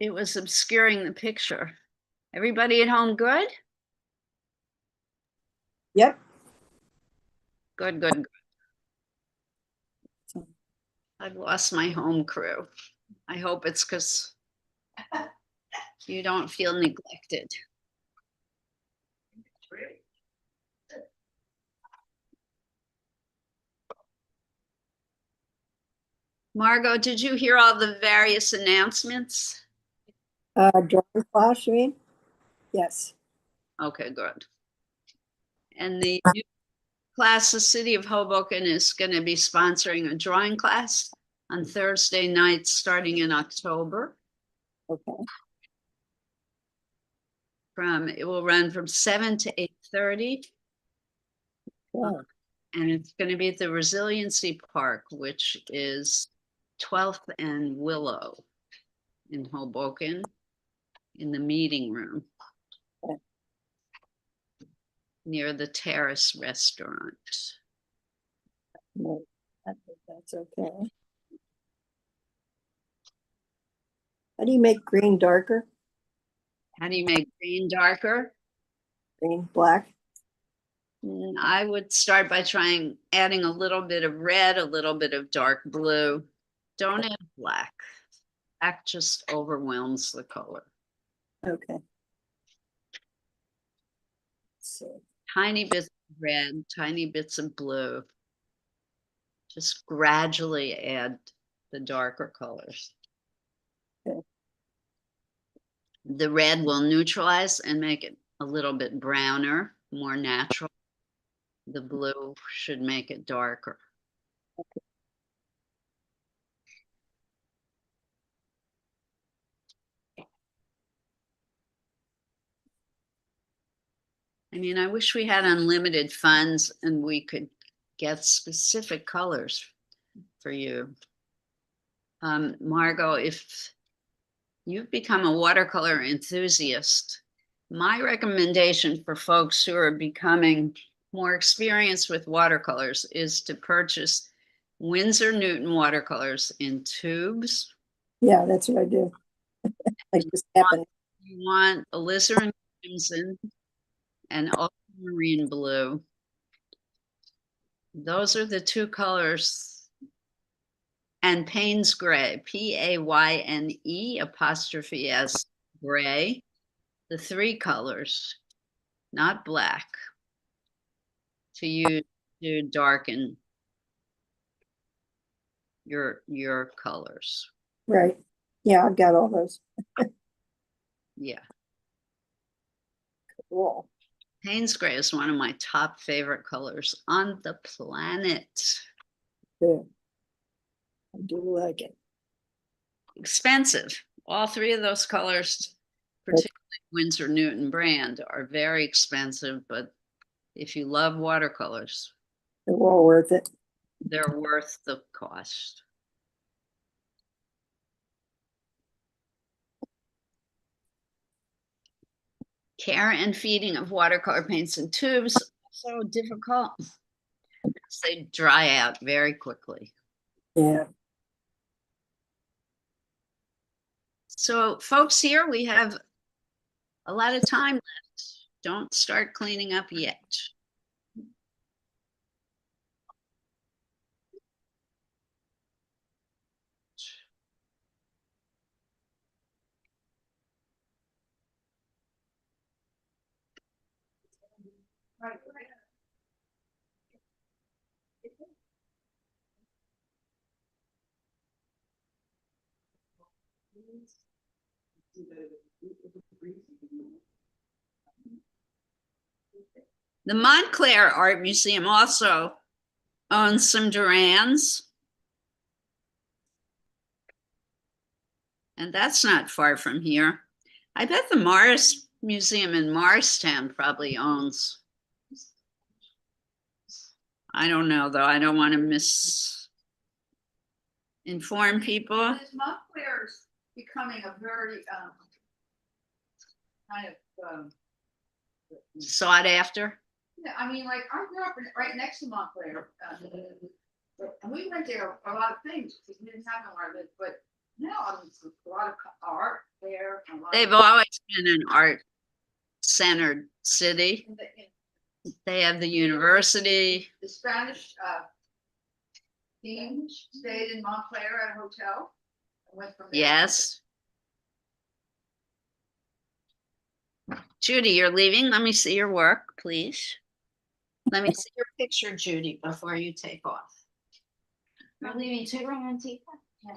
it was obscuring the picture. Everybody at home good? Yep. Good, good, good. I've lost my home crew. I hope it's because you don't feel neglected. Margot, did you hear all the various announcements? Drawing class, you mean? Yes. Okay, good. And the new class, the City of Hoboken is going to be sponsoring a drawing class on Thursday nights starting in October. Okay. It will run from 7 to 8:30. Yeah. And it's going to be at the Resiliency Park, which is 12th and Willow in Hoboken, in the meeting room Okay. near the Terrace Restaurant. No, that's That's okay. How do you make green darker? How do you make green darker? Green, black? I would start by adding a little bit of red, a little bit of dark blue. Don't add black. Black just overwhelms the color. Okay. So, Tiny bits of red, tiny bits of blue. Just gradually add the darker colors. okay. The red will neutralize and make it a little bit browner, more natural. The blue should make it darker. I mean, I wish we had unlimited funds and we could get specific colors for you. Margot, if you've become a watercolor enthusiast, my recommendation for folks who are becoming more experienced with watercolors is to purchase Winsor Newton watercolors in tubes. Yeah, that's what I do. I just happen. You want alizarin crimson and ultramarine blue. Those are the two colors. And Payne's gray, Payne apostrophe S gray. The three colors, not black, to use to darken your colors. Right. Yeah, I've got all those. Yeah. Cool. Payne's gray is one of my top favorite colors on the planet. Good. I do like it. Expensive. All three of those colors, particularly Winsor Newton brand, are very expensive, but if you love watercolors, They're well worth it. they're worth the cost. Care and feeding of watercolor paints in tubes so difficult because they dry out very quickly. Yeah. So folks, here we have a lot of time left. Don't start cleaning up yet. The Montclair Art Museum also owns some Durans. And that's not far from here. I bet the Morris Museum in Morristown probably owns. I don't know, though. I don't want to misinform people. Montclair's becoming a very kind of Sought after. yeah, I mean, like I grew up right next to Montclair, and we went there a lot of things because we didn't have nowhere to live. But now I mean, it's a lot of art there. They've always been an art-centered city. They have the university. The Spanish team stayed in Montclair at a hotel. And went from there. Yes. Judy, you're leaving. Let me see your work, please. Let me see your picture, Judy, before you take off. You're leaving too, Romantica? Yeah.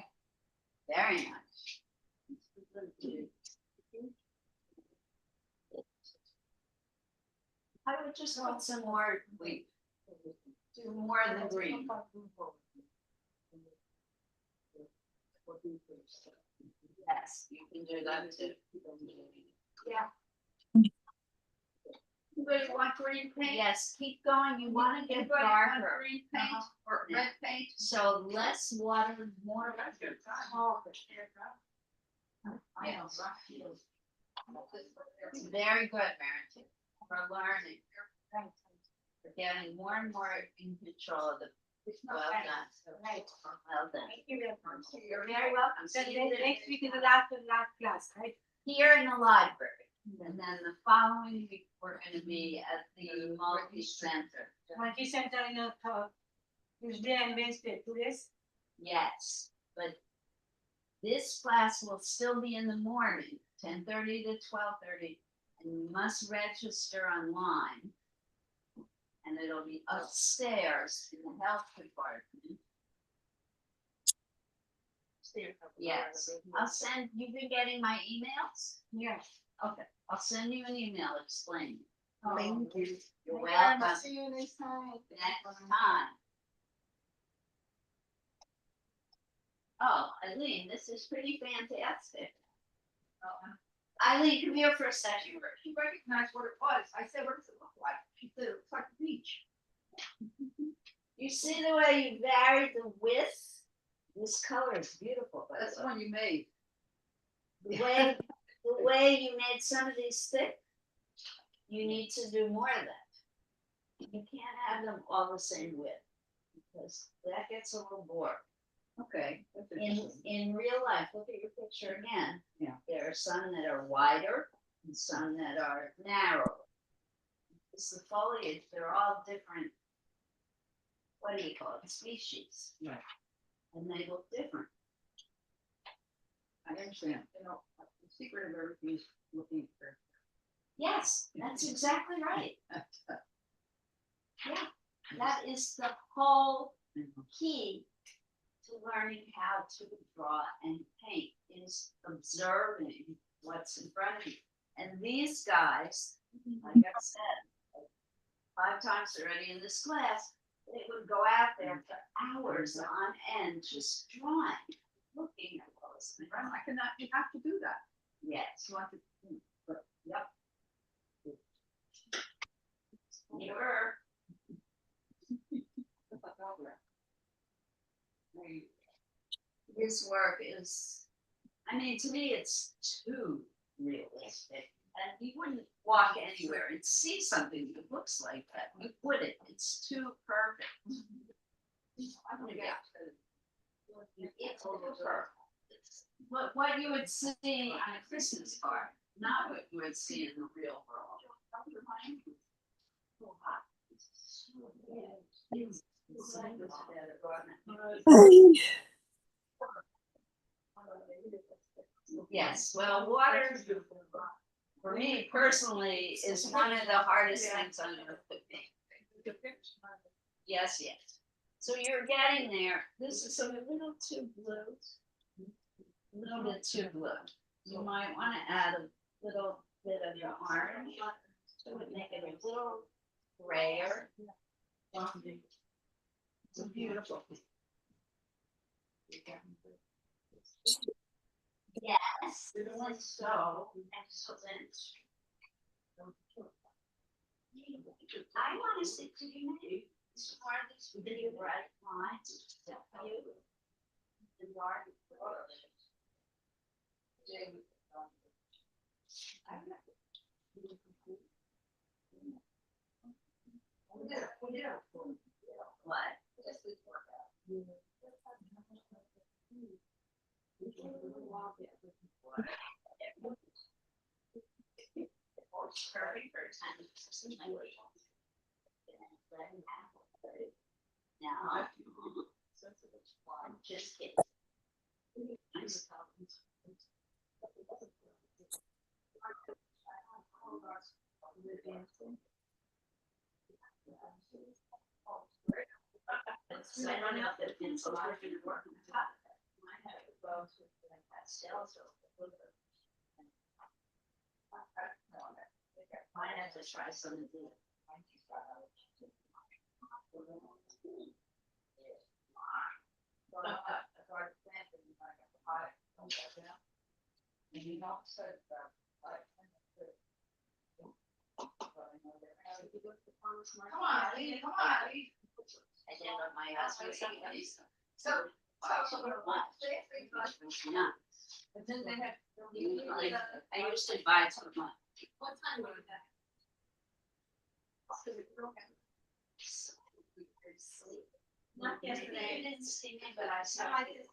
Very nice. I would just want some more, do more than green. Yes, you can do that too. Yeah. Anybody want green paint? Yes, keep going. You want to get Anybody want darker. green paint or red paint? So less water, more. Very good, Mary. For learning. For getting more and more in control of the Well done. Right. Well done. Thank you very much. You're very welcome. So See you then there. next week is the last class, right? Here in the library. And then the following week, we're gonna be at the multi-center. Monkey Center in Tuesday and Wednesday, 2 days. Yes, but this class will still be in the morning, 10:30 to 12:30, and you must register online. And it'll be upstairs in the health department. Yes, I'll send, you've been getting my emails? Yes. Okay, I'll send you an email explaining. Thank you. You're welcome. See you next time. Next time. Oh, Eileen, this is pretty fantastic. Eileen, come here for a second. She recognized what it was. I said, what does it look like? She said, it looks like a beach. You see the way you varied the width? This color is beautiful, by That's the the way. one you made. The way you made some of these thick, you need to do more of that. You can't have them all the same width, because that gets a little boring. Okay. that's In, interesting. in real life, look at your picture again. Yeah. There are some that are wider and some that are narrow. It's the foliage, they're all different, what do you call it, species. Right. And they look different. I understand. You know, the secret of everything is looking for. Yes, that's exactly right. Yeah, that is the whole key to learning how to draw and paint, is observing what's in front of you. And these guys, like I said, 5 times already in this class, they would go out there for hours on end just drawing, looking at those things. I cannot, you have to do that. Yes, You want to, but, yep. mirror. His work is, I mean, to me, it's too realistic. And you wouldn't walk anywhere and see something that looks like that. You wouldn't. It's too perfect. I'm gonna get it's too perfect. It's what you would see on a Christmas card, not what you would see in the real world. Yes, well, water, for me personally, is one of the hardest things on earth to paint. Yes, yes. So you're getting there. This is a little too blue. A little bit too blue. You might want to add a little bit of your orange to make it a little grayer. It's beautiful. Yes, so excellent. I want to stick to you now. This part of this video bright lines, step you. The dark. What? Now, I'm just kidding. So I don't know if the pencil are going to work on top of that. You might have to go to like pastels or. Might have to try some of the. Come on, Lee, come on, Lee. I did let my husband say this. So, Yeah. but then they have. Usually, I usually buy it for a month. What time was that? Not yesterday, you didn't see me, but I saw you.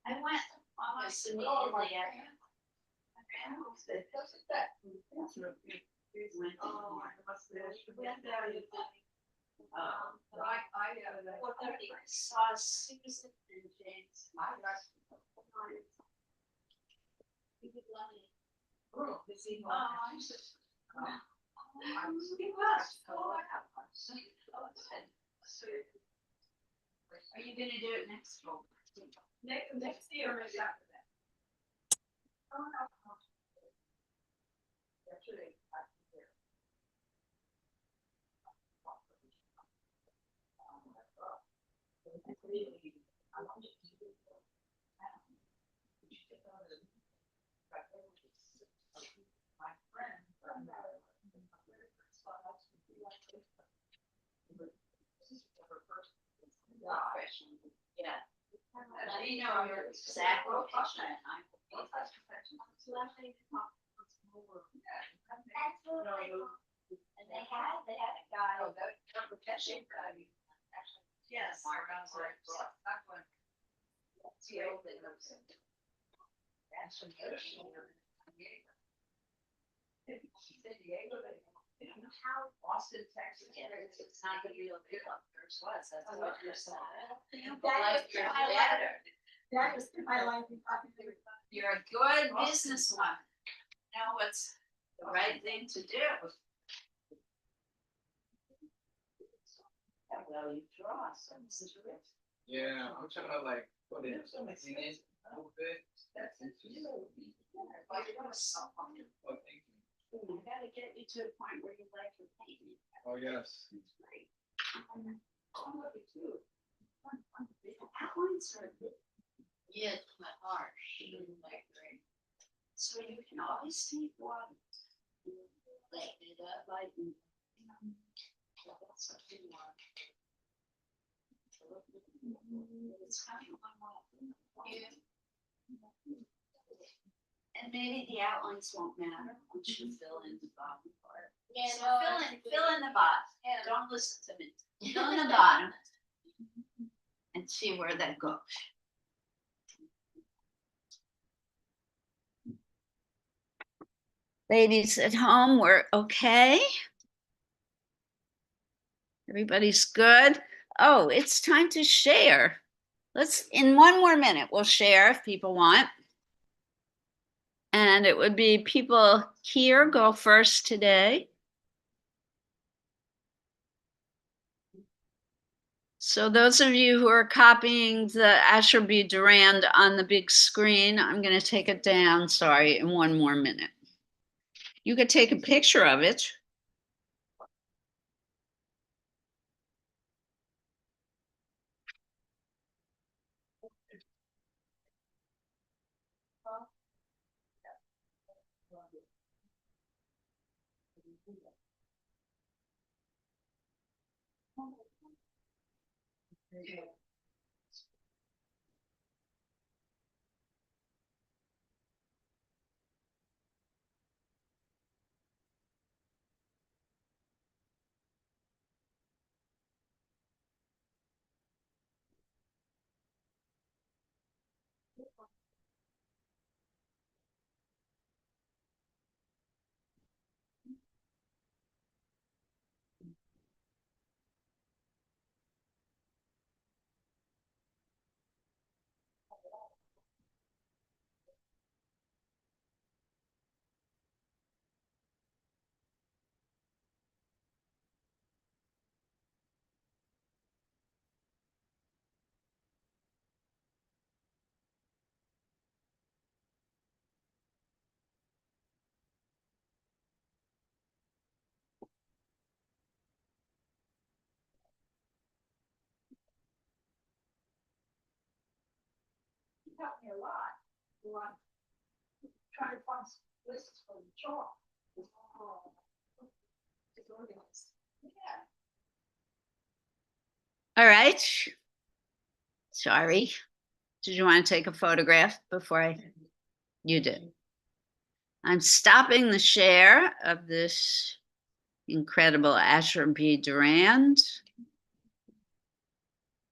I went almost immediately after. I saw Susan and James. Are you gonna do it next year? Next year or after that? Yeah. You know your exact location. And they had a guy. Yes. Austin, Texas. It's not the real deal. First was, that's what you're saying. Like your dad. That is my life. You're a good businesswoman. Know what's the right thing to do. Well, you draw some. Yeah, I'm trying to like put in something in it a little bit. That's interesting. Oh, thank you. I gotta get you to a point where you like your painting. Oh, yes. It's great. Outlines are good. Yeah, it's my harsh. Like great. So you can always take water. Light it up, like. That's what you want. It's coming on. Yeah. And maybe the outlines won't matter once you fill in the bottom part. Yeah, so fill in the bottom. Yeah. Don't listen to me. Fill in the bottom. And see where that goes. Ladies at home, we're okay. Everybody's good. Oh, it's time to share. In 1 more minute, we'll share if people want. And it would be people here go first today. So those of you who are copying the Asher B. Durand on the big screen, I'm going to take it down, sorry, in 1 more minute. You could take a picture of it. You helped me a lot. Trying to find lists for the chalk. It's organized. Yeah. All right. Sorry. Did you want to take a photograph before you did? I'm stopping the share of this incredible Asher B. Durand.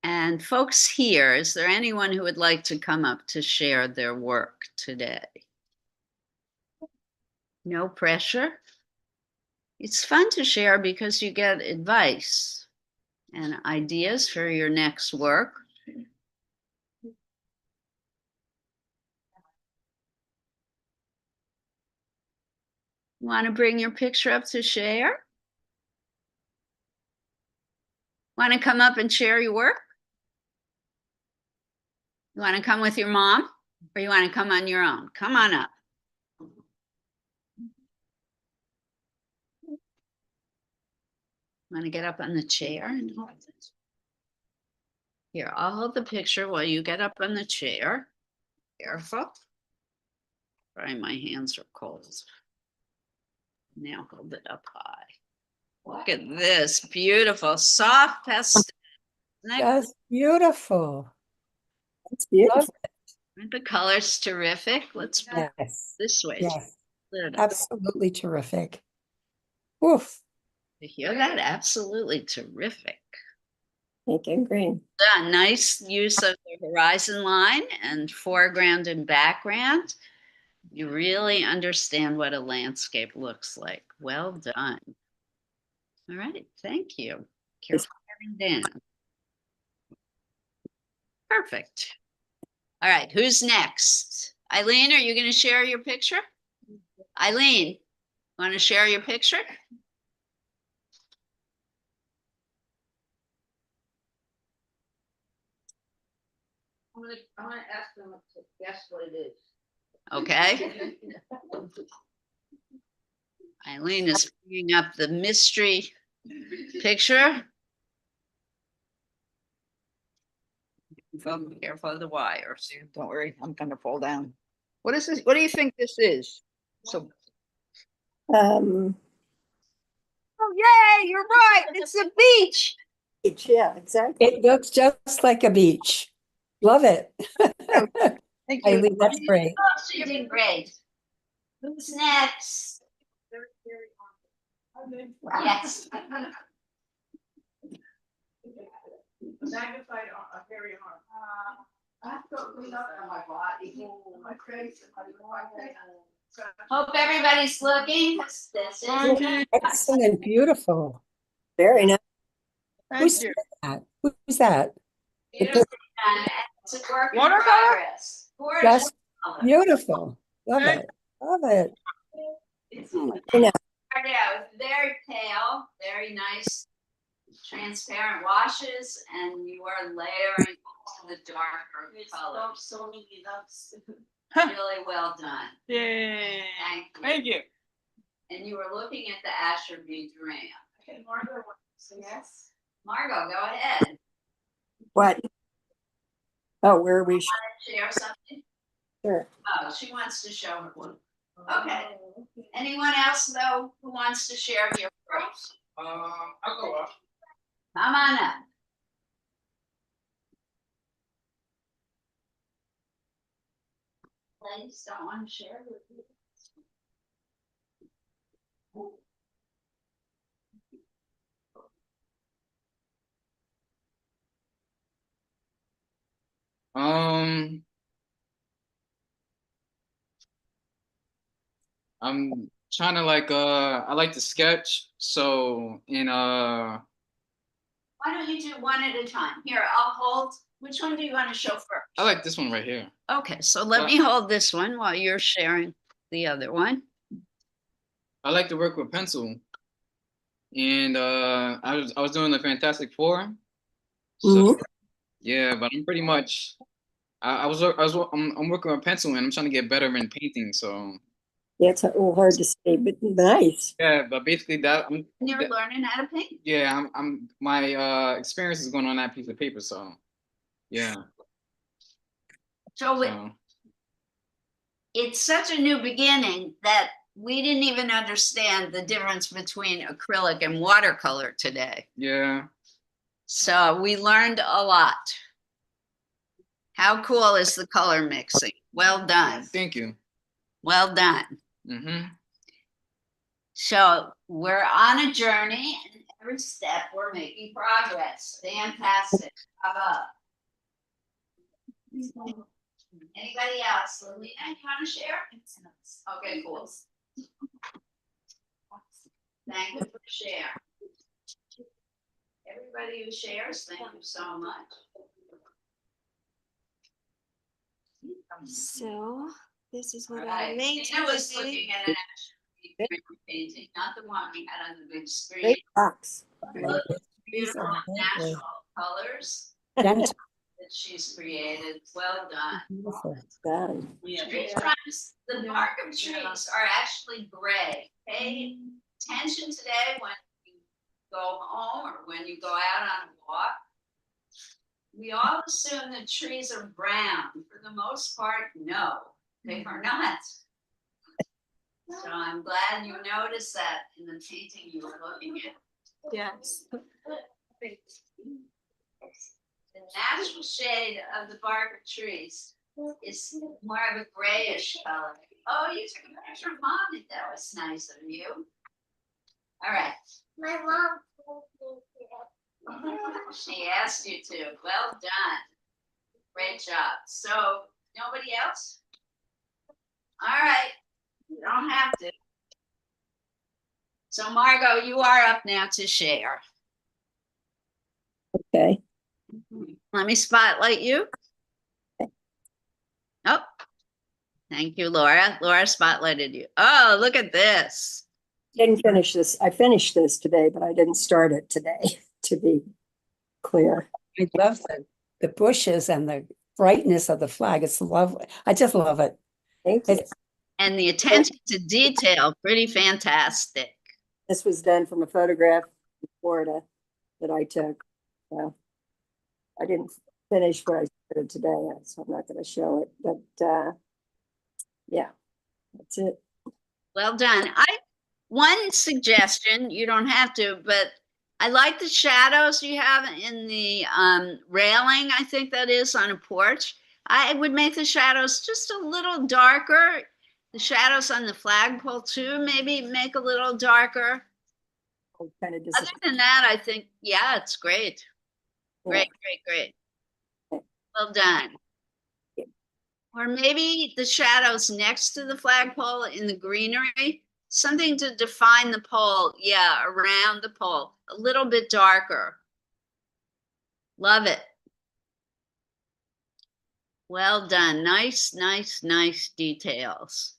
And folks here, is there anyone who would like to come up to share their work today? No pressure. It's fun to share because you get advice and ideas for your next work. Want to bring your picture up to share? Want to come up and share your work? You want to come with your mom or you want to come on your own? Come on up. Want to get up on the chair and hold it? Here, I'll hold the picture while you get up on the chair. Careful. Sorry, my hands are cold. Now hold it up high. Look at this beautiful soft pastel. That's beautiful. That's beautiful. Aren't the colors terrific? Let's put Yes, this way. yes, Split it up. absolutely terrific. Oof. You hear that? Absolutely terrific. Pink and green. Yeah, nice use of the horizon line and foreground and background. You really understand what a landscape looks like. Well done. All right, thank you. Careful getting down. Perfect. All right, who's next? Eileen, are you going to share your picture? Eileen, want to share your picture? I'm gonna ask them to guess what it is. Okay. Eileen is bringing up the mystery picture. Careful of the wires. Don't worry, I'm gonna fall down. What is this? What do you think this is? So, Um, oh yay, you're right. It's a beach. beach, yeah, exactly. It looks just like a beach. Love it. Thank you. Eileen, that's great. Oh, so you're doing great. Who's next? Yes. Magnified on a very hard. I have to clean up on my body, my face, and my Hope everybody's looking. This is Excellent, beautiful. Very nice. Who's Thank you. that? Who's that? beautiful. And it's a work in Watercolor? progress. Just Gorgeous color. beautiful. Love it. Love it. It's Yeah. very pale, very nice, transparent washes, and you are layering the darker colors. So many loves. Really well done. Yay. Thank you. Thank you. And you were looking at the Asher B. Duran. Okay, Margot wants to yes. Margot, go ahead. What? Oh, where are we? Share something? Sure. Oh, she wants to show her one. Okay. Anyone else though who wants to share your first? I'll go up. Come on up. Ladies don't want to share with you. I'm trying to I like to sketch. So Why don't you do one at a time? Here, I'll hold. Which one do you want to show first? I like this one right here. Okay, so let me hold this one while you're sharing the other one. I like to work with pencil. And I was doing the Fantastic Four. So Mhm. yeah, but I'm pretty much I'm working with pencil and I'm trying to get better in painting. So Yeah, it's a little hard to say, but nice. yeah, but basically And you're learning how to paint. yeah, I'm my experience is going on that piece of paper. So yeah. So it's such a new beginning that we didn't even understand the difference between acrylic and watercolor today. Yeah. So we learned a lot. How cool is the color mixing? Well done. Thank you. Well done. Mm-hmm. So we're on a journey, and Every step, we're making progress. Fantastic. How about? Anybody else? Lillian, you want to share? Okay, cool. Thank you for sharing. Everybody who shares, thank you so much. So this is All what right, I made Tina was today. looking at an actual painting, not the one we had on the big screen. Great box. Beautiful natural colors Gentle. that she's created. Well done. Beautiful. Done. Tree trunks, the bark of trees are actually gray. Pay attention today when you go home or when you go out on a walk. We all assume that trees are brown. For the most part, no, they are not. So I'm glad you noticed that in the painting you were looking at. Yes. The natural shade of the bark of trees is more of a grayish color. Oh, you took a picture of Mom. That was nice of you. All right. My mom told me to. She asked you to. Well done. Great job. So nobody else? All right. You don't have to. So Margot, you are up now to share. Okay. Let me spotlight you. Oh, thank you, Laura. Laura spotlighted you. Oh, look at this. Didn't finish this. I finished this today, but I didn't start it today, to be clear. I love the bushes and the brightness of the flag. It's lovely. I just love it. Thank you. And the attention to detail, pretty fantastic. This was done from a photograph in Florida that I took. So I didn't finish what I started today, so I'm not going to show it. But yeah, that's it. Well done. One suggestion, you don't have to, but I like the shadows you have in the railing, I think that is, on a porch. I would make the shadows just a little darker. The shadows on the flagpole too, maybe make a little darker. Kind of Other than that, I think, yeah, it's great. Great, great. Well done. Or maybe the shadows next to the flagpole in the greenery, something to define the pole. Yeah, around the pole, a little bit darker. Love it. Well done. Nice details.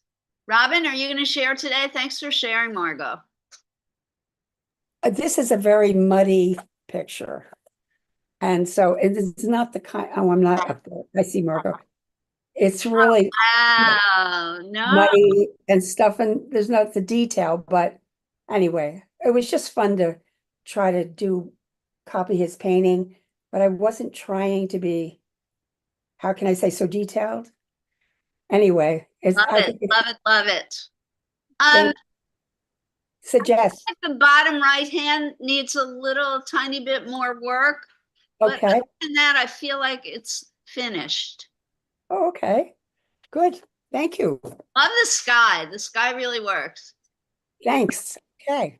Robin, are you going to share today? Thanks for sharing, Margot. This is a very muddy picture. And so it's not the kind, oh, I'm not up there. I see Margot. It's really Wow, no. muddy and stuff, and there's not the detail, but anyway, it was just fun to try to copy his painting, but I wasn't trying to be, how can I say, so detailed? Anyway, Love it. Suggest. I think the bottom right hand needs a little tiny bit more work. But Okay. other than that, I feel like it's finished. Oh, okay. Good. Thank you. Love the sky. The sky really works. Thanks. Okay.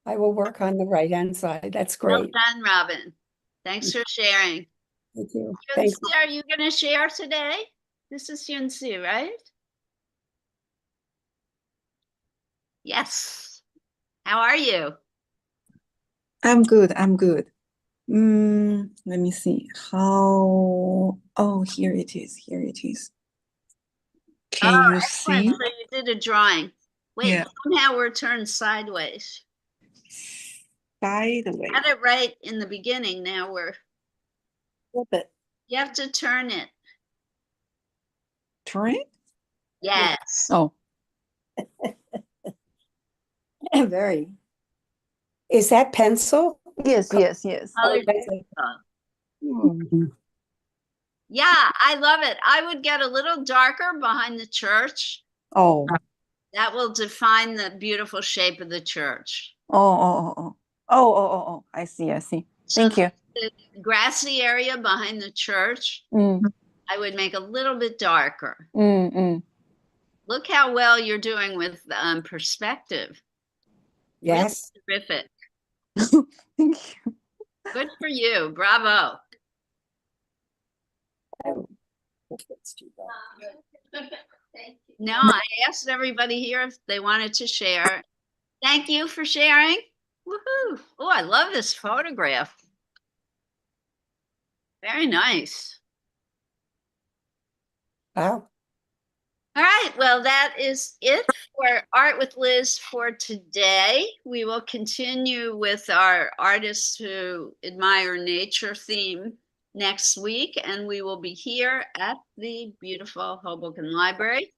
I will work on the right-hand side. That's Well great. done, Robin. Thanks for sharing. Thank you. Thanks. Yunsi, are you going to share today? This is Yunsi, right? Yes. How are you? I'm good. I'm good. Let me see how. Oh, here it is. Here it is. Can you Excellent. see? So you did a drawing. Wait, Yeah. somehow we're turned sideways. Sideways. Had it right in the beginning. Now we're. Flip it. You have to turn it. Turn it? Yes. Oh, Very. Is that pencil? yes. Colored Okay. pencil. Yeah, I love it. I would get a little darker behind the church. Oh, That will define the beautiful shape of the church. oh. I see. Thank you. The grassy area behind the church, I would make a little bit darker. Look how well you're doing with perspective. Yes. Really terrific. Thank you. Good for you. Bravo. Let's do that. Thank you. Now, I asked everybody here if they wanted to share. Thank you for sharing. Woohoo. Oh, I love this photograph. Very nice. Wow. All right, well, that is it for Art with Liz for today. We will continue with our Artists Who Admire Nature theme next week, and we will be here at the beautiful Hoboken Library.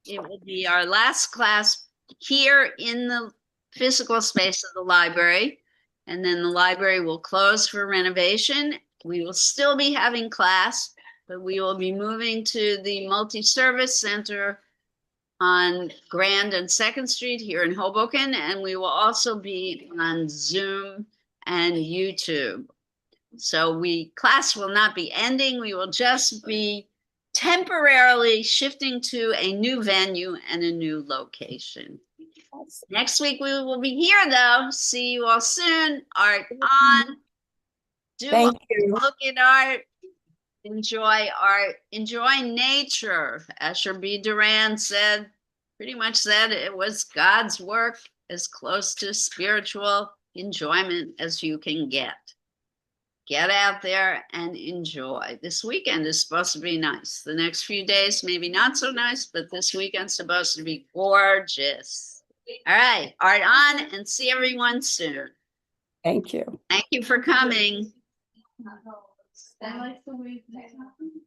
It will be our last class here in the physical space of the library, and then the library will close for renovation. We will still be having class, but we will be moving to the multi-service center on Grand and Second Street here in Hoboken, and we will also be on Zoom and YouTube. So class will not be ending. We will just be temporarily shifting to a new venue and a new location. Next week we will be here though. See you all soon. Art on. Thank you. Look at art. Enjoy art. Enjoy nature. Asher B. Duran pretty much said it was God's work as close to spiritual enjoyment as you can get. Get out there and enjoy. This weekend is supposed to be nice. The next few days, maybe not so nice, but this weekend's supposed to be gorgeous. All right, art on, and see everyone soon. Thank you. Thank you for coming. I like the way that happened.